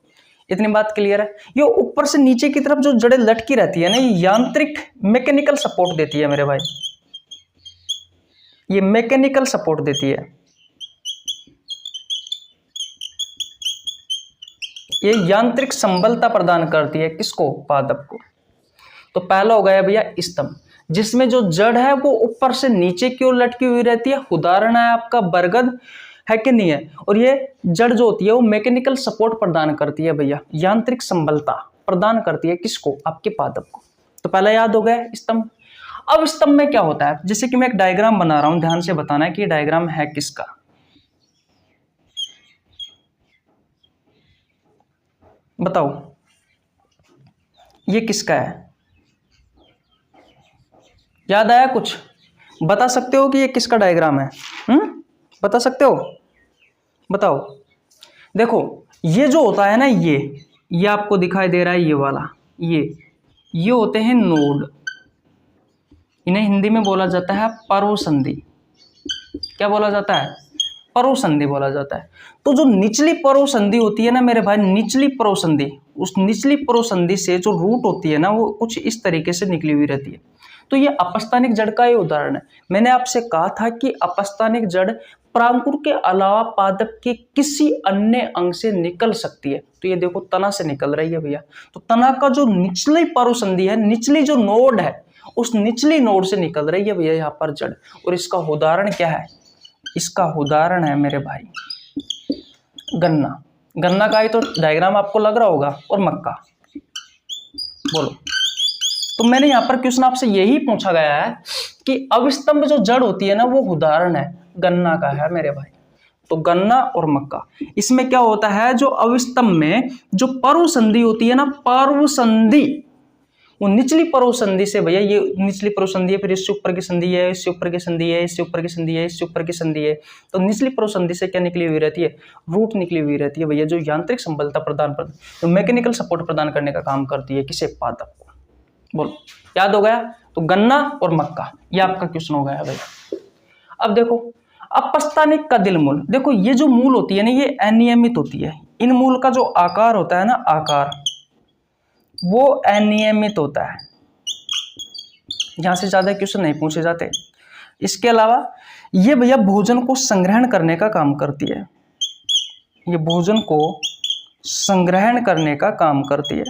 इतनी बात क्लियर है? ये ऊपर से नीचे की तरफ जो जड़ें लटकी रहती है ना, ये यांत्रिक मैकेनिकल सपोर्ट देती है मेरे भाई, ये मैकेनिकल सपोर्ट देती है, ये यांत्रिक संबलता प्रदान करती है। किसको? पादप को। तो पहला हो गया भैया स्तंभ, जिसमें जो जड़ है वो ऊपर से नीचे की ओर लटकी हुई रहती है। उदाहरण है आपका बरगद, है कि नहीं है? और ये जड़ जो होती है वो मैकेनिकल सपोर्ट प्रदान करती है भैया, यांत्रिक संबलता प्रदान करती है। किसको? आपके पादप को। तो पहला याद हो गया स्तंभ। अब स्तंभ में क्या होता है? जैसे कि मैं एक डायग्राम बना रहा हूं, ध्यान से बताना है कि डायग्राम है किसका। बताओ ये किसका है? याद आया कुछ? बता सकते हो कि ये किसका डायग्राम है? बता सकते हो? बताओ। देखो, ये जो होता है ना, ये आपको दिखाई दे रहा है, ये वाला, ये होते हैं नोड। इन्हें हिंदी में बोला जाता है परोसंधि। क्या बोला जाता है? परोसंधि बोला जाता है। तो जो निचली परोसंधि होती है ना मेरे भाई, निचली परोसंधि, उस निचली परोसंधि से जो रूट होती है ना वो कुछ इस तरीके से निकली हुई रहती है। तो ये अपस्थानिक जड़ का ही उदाहरण है। मैंने आपसे कहा था कि अपस्थानिक जड़ प्रांकुर के अलावा पादप के किसी अन्य अंग से निकल सकती है। तो ये देखो तना से निकल रही है भैया। तो तना का जो निचली परोसंधि है, निचली जो नोड है, उस निचली नोड से निकल रही है भैया यहाँ पर जड़। और इसका उदाहरण क्या है? इसका उदाहरण है मेरे भाई गन्ना। गन्ना का ही तो डायग्राम आपको लग रहा होगा, और मक्का। बोलो। तो मैंने यहाँ पर क्वेश्चन आपसे यही पूछा गया है कि अवस्तंभ जो जड़ होती है ना वो उदाहरण है गन्ना का है मेरे भाई। तो गन्ना और मक्का। इसमें क्या होता है, जो अविस्तंभ में जो पर्व संधि होती है ना, पर्व संधि, वो निचली पर्व संधि से, भैया ये निचली पर्व संधि है, फिर इससे ऊपर की संधि है, इससे ऊपर की संधि है, इससे ऊपर की संधि है, इससे ऊपर की संधि है। तो निचली पर्व संधि से क्या निकली हुई रहती है, रूट निकली हुई रहती है भैया, जो यांत्रिक संबलता प्रदान तो मैकेनिकल सपोर्ट प्रदान करने का काम करती है किसे, पादप को। बोलो याद हो गया। तो गन्ना और मक्का, ये आपका क्वेश्चन हो गया भैया। अब देखो अपस्थानिक का दिल मूल, देखो ये जो मूल होती है ना, ये अनियमित होती है। इन मूल का जो आकार होता है ना, आकार वो अनियमित होता है, यहां से ज्यादा क्वेश्चन नहीं पूछे जाते। इसके अलावा ये भैया भोजन को संग्रहण करने का काम करती है, ये भोजन को संग्रहण करने का काम करती है।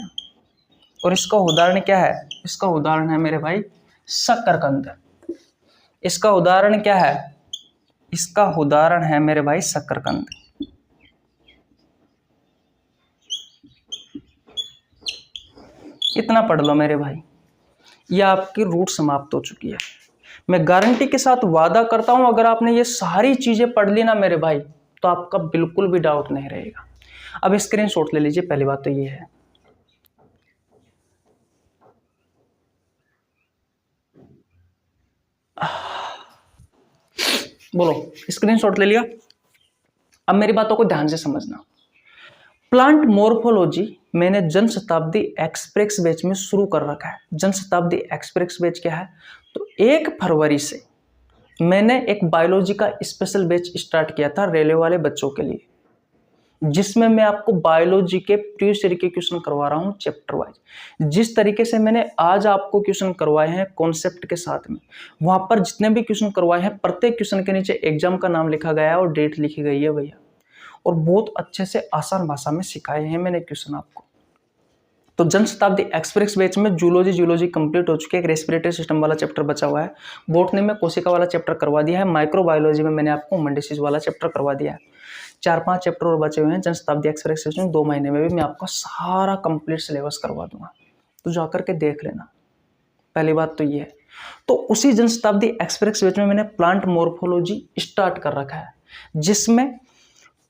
और इसका उदाहरण क्या है, इसका उदाहरण है मेरे भाई शकरकंद। इसका उदाहरण क्या है, इसका उदाहरण है मेरे भाई शकरकंद। इतना पढ़ लो मेरे भाई, ये आपकी रूट समाप्त हो चुकी है। मैं गारंटी के साथ वादा करता हूं, अगर आपने ये सारी चीजें पढ़ ली ना मेरे भाई, तो आपका बिल्कुल भी डाउट नहीं रहेगा। अब स्क्रीनशॉट ले लीजिए, पहली बात तो ये है। बोलो स्क्रीनशॉट ले लिया। अब मेरी बातों को ध्यान से समझना। प्लांट मॉर्फोलॉजी मैंने जन शताब्दी एक्सप्रेस बैच में शुरू कर रखा है। जन शताब्दी एक्सप्रेस बैच क्या है, तो 1 फरवरी से मैंने एक बायोलॉजी का स्पेशल बैच स्टार्ट किया था रेलवे वाले बच्चों के लिए, जिसमें मैं आपको बायोलॉजी के प्रीवियस ईयर के क्वेश्चन करवा रहा हूं चैप्टर वाइज। जिस तरीके से मैंने आज आपको क्वेश्चन करवाए हैं कॉन्सेप्ट के साथ में, वहां पर जितने भी क्वेश्चन करवाए हैं, प्रत्येक क्वेश्चन के नीचे एग्जाम का नाम लिखा गया है और डेट लिखी गई है भैया, और बहुत अच्छे से आसान भाषा में सिखाए हैं मैंने क्वेश्चन आपको। तो जन शताब्दी एक्सप्रेस बैच में जूलॉजी कंप्लीट हो चुकी है, एक रेस्पिरेटरी सिस्टम वाला चैप्टर बचा हुआ है, बॉटनी में कोशिका वाला चैप्टर करवा दिया है, माइक्रोबायोलॉजी में मैंने आपको ह्यूमन डिसीज वाला चैप्टर करवा दिया है। 4-5 चैप्टर और बचे हुए हैं जन शताब्दी एक्सप्रेस बैच में। 2 महीने में भी मैं आपका सारा कंप्लीट सिलेबस करवा दूंगा, तो जाकर के देख लेना। पहली बात तो ये है। तो उसी जन शताब्दी एक्सप्रेस बैच में मैंने प्लांट मॉर्फोलॉजी स्टार्ट कर रखा है, जिसमें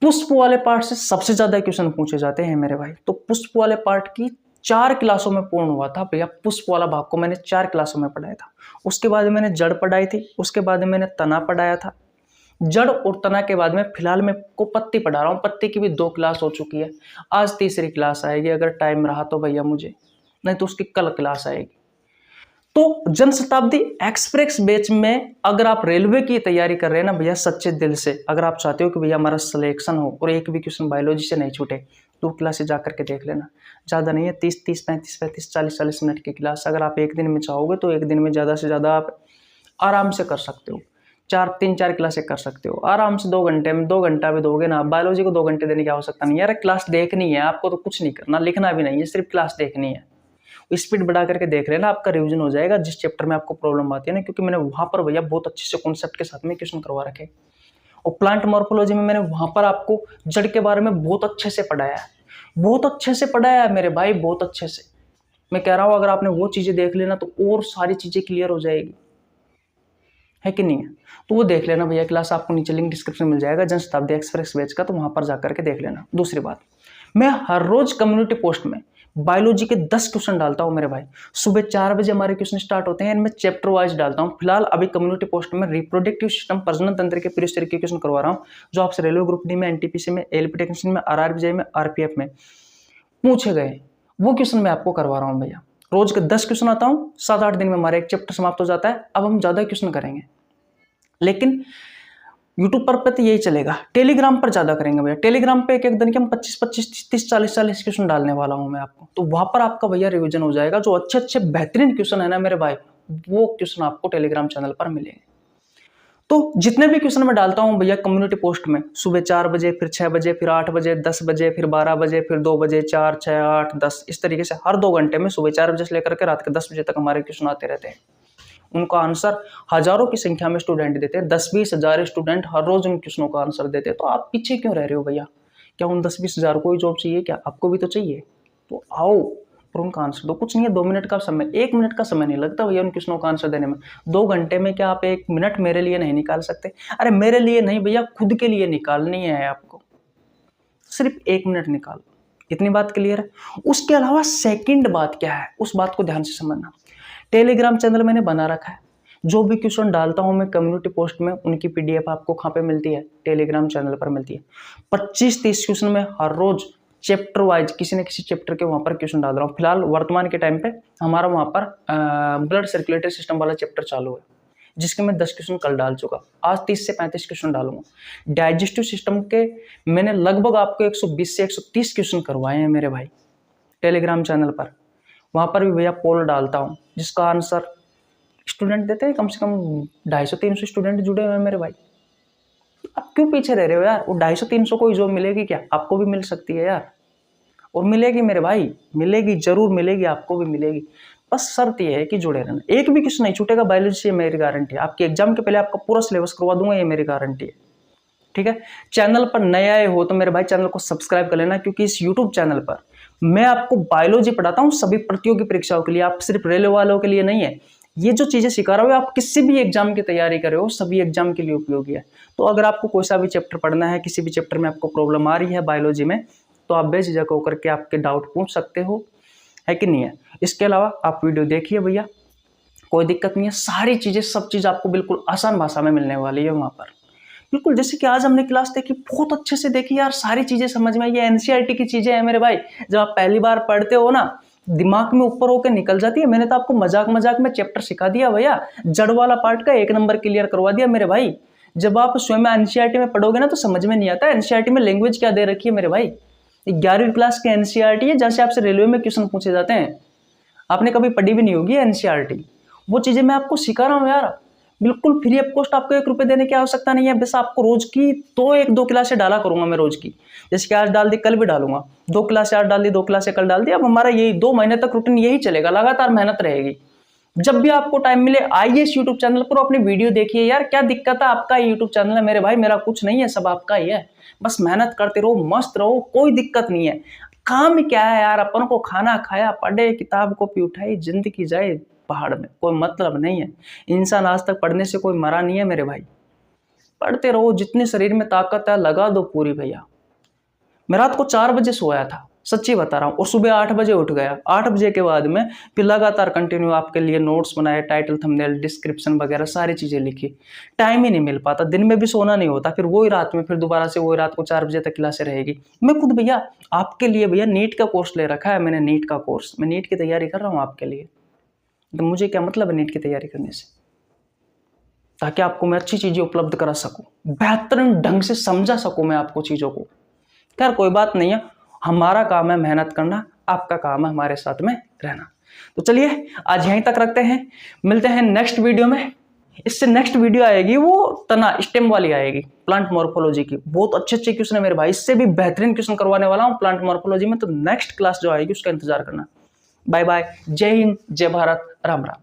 पुष्प वाले पार्ट से सबसे ज्यादा क्वेश्चन पूछे जाते हैं मेरे भाई। तो पुष्प वाले पार्ट की 4 क्लासों में पूर्ण हुआ था भैया। पुष्प वाला भाग को मैंने 4 क्लासों में पढ़ाया था। उसके बाद मैंने जड़ पढ़ाई थी, उसके बाद मैंने तना पढ़ाया था। जड़ और तना के बाद में फिलहाल मैं को पत्ती पढ़ा रहा हूँ। पत्ती की भी 2 क्लास हो चुकी है, आज तीसरी क्लास आएगी अगर टाइम रहा तो भैया मुझे, नहीं तो उसकी कल क्लास आएगी। तो जन शताब्दी एक्सप्रेस बैच में अगर आप रेलवे की तैयारी कर रहे हैं ना भैया, सच्चे दिल से अगर आप चाहते हो कि भैया हमारा सिलेक्शन हो और एक भी क्वेश्चन बायोलॉजी से नहीं छूटे, 2 क्लासेस जाकर के देख लेना। ज़्यादा नहीं है, 30-30, 35-35, 40-40 मिनट की क्लास। अगर आप एक दिन में चाहोगे तो एक दिन में ज़्यादा से ज़्यादा आप आराम से कर सकते हो। 3-4 क्लासें कर सकते हो आराम से 2 घंटे में। 2 घंटा भी दोगे ना, बायोलॉजी को 2 घंटे देने की आवश्यकता नहीं है। यार क्लास देखनी है आपको, तो कुछ नहीं करना, लिखना भी नहीं है, सिर्फ क्लास देखनी है। स्पीड बढ़ा करके देख लेना, आपका रिवीजन हो जाएगा जिस चैप्टर में आपको प्रॉब्लम आती है ना, क्योंकि मैंने वहां पर भैया बहुत अच्छे से कॉन्सेप्ट के साथ में क्वेश्चन करवा रखे। और प्लांट मॉर्फोलॉजी में मैंने वहां पर आपको जड़ के बारे में बहुत अच्छे से पढ़ाया है, बहुत अच्छे से पढ़ाया है मेरे भाई, बहुत अच्छे से। मैं कह रहा हूं अगर आपने वो चीजें देख लेना तो और सारी चीजें क्लियर हो जाएगी, है कि नहीं है। तो वो देख लेना भैया, क्लास आपको नीचे लिंक डिस्क्रिप्शन मिल जाएगा जन शताब्दी एक्सप्रेस बैच का, तो वहां पर जाकर के देख लेना। दूसरी बात, मैं हर रोज कम्युनिटी पोस्ट में बायोलॉजी के 10 क्वेश्चन डालता हूं मेरे भाई। सुबह 4 बजे हमारे क्वेश्चन स्टार्ट होते हैं, इनमें चैप्टर वाइज डालता हूं। फिलहाल अभी कम्युनिटी पोस्ट में रिप्रोडक्टिव सिस्टम प्रजनन तंत्र के प्रीवियस ईयर के क्वेश्चन करवा रहा हूं, जो आपसे रेलवे ग्रुप डी में, एनटीपीसी में, एलपी टेक्नीशियन में, आरआरबीजे में, आरपीएफ में पूछे गए, वो क्वेश्चन मैं आपको करवा रहा हूं भैया। रोज के 10 क्वेश्चन आता हूं, 7-8 दिन में हमारा एक चैप्टर समाप्त हो जाता है। अब हम ज्यादा क्वेश्चन करेंगे, लेकिन यूट्यूब पर तो यही चलेगा, टेलीग्राम पर ज्यादा करेंगे भैया। टेलीग्राम पे एक दिन के हम 25-25, 30-30, 40-40 क्वेश्चन डालने वाला हूं मैं आपको, तो वहां पर आपका भैया रिवीजन हो जाएगा। जो अच्छे अच्छे बेहतरीन क्वेश्चन है ना मेरे भाई, वो क्वेश्चन आपको टेलीग्राम चैनल पर मिलेंगे। तो जितने भी क्वेश्चन मैं डालता हूं भैया कम्युनिटी पोस्ट में, सुबह 4 बजे, फिर 6 बजे, फिर 8 बजे, 10 बजे, फिर 12 बजे, फिर 2 बजे, 4, 6, 8, 10, इस तरीके से हर 2 घंटे में सुबह 4 बजे से लेकर के रात के 10 बजे तक हमारे क्वेश्चन आते रहते हैं। उनका आंसर हजारों की संख्या में स्टूडेंट देते हैं, 10-20 हजार स्टूडेंट हर रोज उन क्वेश्चनों का आंसर देते हैं। तो आप पीछे क्यों रह रहे हो भैया? क्या उन 10-20 हजार को ही जॉब चाहिए क्या? आपको भी तो चाहिए। तो आओ और उनका आंसर दो। कुछ नहीं है, 2 मिनट का समय, 1 मिनट का समय नहीं लगता भैया उन क्वेश्चनों का आंसर देने में। 2 घंटे में क्या आप 1 मिनट मेरे लिए नहीं निकाल सकते? अरे मेरे लिए नहीं भैया, खुद के लिए निकालनी है आपको, सिर्फ 1 मिनट निकालो। इतनी बात क्लियर है। उसके अलावा सेकंड बात क्या है, उस बात को ध्यान से समझना। टेलीग्राम चैनल मैंने बना रखा है, जो भी क्वेश्चन डालता हूं मैं कम्युनिटी पोस्ट में, उनकी पीडीएफ आपको कहाँ पे मिलती है? टेलीग्राम चैनल पर मिलती है। 25-30 क्वेश्चन में हर रोज चैप्टर वाइज किसी न किसी चैप्टर के वहां पर क्वेश्चन डाल रहा हूँ। फिलहाल वर्तमान के टाइम पे हमारा वहां पर ब्लड सर्कुलेटरी सिस्टम वाला चैप्टर चालू है, जिसके मैं 10 क्वेश्चन कल डाल चुका। आज 30 से 35 क्वेश्चन डालूंगा। डाइजेस्टिव सिस्टम के मैंने लगभग आपको 120 से 130 क्वेश्चन करवाए हैं मेरे भाई टेलीग्राम चैनल पर। वहां पर भी भैया पोल डालता हूँ, जिसका आंसर स्टूडेंट देते हैं। कम से कम 250-300 स्टूडेंट जुड़े हुए हैं मेरे भाई। आप क्यों पीछे रह रहे हो यार? वो 250-300 को ही जॉब मिलेगी क्या? आपको भी मिल सकती है यार, और मिलेगी मेरे भाई, मिलेगी, जरूर मिलेगी, आपको भी मिलेगी। बस शर्त यह है कि जुड़े रहना। एक भी क्वेश्चन नहीं छूटेगा बायोलॉजी से, मेरी गारंटी है। आपके एग्जाम के पहले आपका पूरा सिलेबस करवा दूंगा, ये मेरी गारंटी है। ठीक है, चैनल पर नए आए हो तो मेरे भाई चैनल को सब्सक्राइब कर लेना, क्योंकि इस यूट्यूब चैनल पर मैं आपको बायोलॉजी पढ़ाता हूँ सभी प्रतियोगी परीक्षाओं के लिए। आप सिर्फ रेलवे वालों के लिए नहीं है। ये जो चीजें सिखा रहा हूँ आप किसी भी एग्जाम की तैयारी कर रहे हो, सभी एग्जाम के लिए उपयोगी है। तो अगर आपको कोई सा भी चैप्टर पढ़ना है, किसी भी चैप्टर में आपको प्रॉब्लम आ रही है बायोलॉजी में, तो आप बेझिझक होकर के आपके डाउट पूछ सकते हो, है कि नहीं है? इसके अलावा आप वीडियो देखिए भैया, कोई दिक्कत नहीं है। सारी चीजें, सब चीज आपको बिल्कुल आसान भाषा में मिलने वाली है वहां पर। बिल्कुल जैसे कि आज हमने क्लास देखी, बहुत अच्छे से देखी यार, सारी चीजें समझ में आई। ये एनसीईआरटी की चीजें हैं मेरे भाई। जब आप पहली बार पढ़ते हो ना, दिमाग में ऊपर होकर निकल जाती है। मैंने तो आपको मजाक मजाक में चैप्टर सिखा दिया भैया, जड़ वाला पार्ट का 1 नंबर क्लियर करवा दिया मेरे भाई। जब आप स्वयं एनसीईआरटी में पढ़ोगे ना तो समझ में नहीं आता एनसीईआरटी में लैंग्वेज क्या दे रखी है मेरे भाई। 11वीं क्लास की एनसीईआरटी है, जैसे आपसे रेलवे में क्वेश्चन पूछे जाते हैं। आपने कभी पढ़ी भी नहीं होगी एनसीईआरटी। वो चीजें मैं आपको सिखा रहा हूँ यार, बिल्कुल फ्री ऑफ कॉस्ट। आपको 1 रुपये देने की आवश्यकता नहीं है। बस आपको रोज की 1-2 क्लासें डाला करूंगा मैं रोज की। जैसे कि आज डाल दी, कल भी डालूंगा। 2 क्लासें आज डाल दी, 2 क्लासें कल डाल दी। अब हमारा यही 2 महीने तक रूटीन यही चलेगा, लगातार मेहनत रहेगी। जब भी आपको टाइम मिले आइए इस यूट्यूब चैनल पर, अपनी वीडियो देखिए यार। क्या दिक्कत है? आपका यूट्यूब चैनल है मेरे भाई, मेरा कुछ नहीं है, सब आपका ही है। बस मेहनत करते रहो, मस्त रहो, कोई दिक्कत नहीं है। काम क्या है यार? अपन को खाना खाया, पढ़े, किताब कॉपी उठाई, जिंदगी जाए पहाड़ में, कोई मतलब नहीं है। इंसान आज तक पढ़ने से कोई मरा नहीं है मेरे भाई। पढ़ते रहो, जितने शरीर में ताकत है लगा दो पूरी भैया। मैं रात को 4 बजे सोया था, सच्ची बता रहा हूँ, और सुबह 8 बजे उठ गया। 8 बजे के बाद में फिर लगातार कंटिन्यू आपके लिए नोट्स बनाए, टाइटल, थंबनेल, डिस्क्रिप्शन वगैरह सारी चीजें लिखी। टाइम ही नहीं मिल पाता, दिन में भी सोना नहीं होता, फिर वही रात में, फिर दोबारा से वही रात को 4 बजे तक क्लासें रहेगी। मैं खुद भैया आपके लिए भैया नीट का कोर्स ले रखा है मैंने, नीट का कोर्स। मैं नीट की तैयारी कर रहा हूँ आपके लिए। तो मुझे क्या मतलब है नीट की तैयारी करने से? ताकि आपको मैं अच्छी चीजें उपलब्ध करा सकूं, बेहतरीन ढंग से समझा सकूं मैं आपको चीजों को। खैर कोई बात नहीं है, हमारा काम है मेहनत करना, आपका काम है हमारे साथ में रहना। तो चलिए आज यहीं तक रखते हैं, मिलते हैं नेक्स्ट वीडियो में। इससे नेक्स्ट वीडियो आएगी वो तना स्टेम वाली आएगी, प्लांट मॉर्फोलॉजी की। बहुत अच्छे अच्छे क्वेश्चन है मेरे भाई, इससे भी बेहतरीन क्वेश्चन करवाने वाला हूं प्लांट मॉर्फोलॉजी में। तो नेक्स्ट क्लास जो आएगी उसका इंतजार करना। बाय बाय, जय हिंद, जय भारत, राम राम।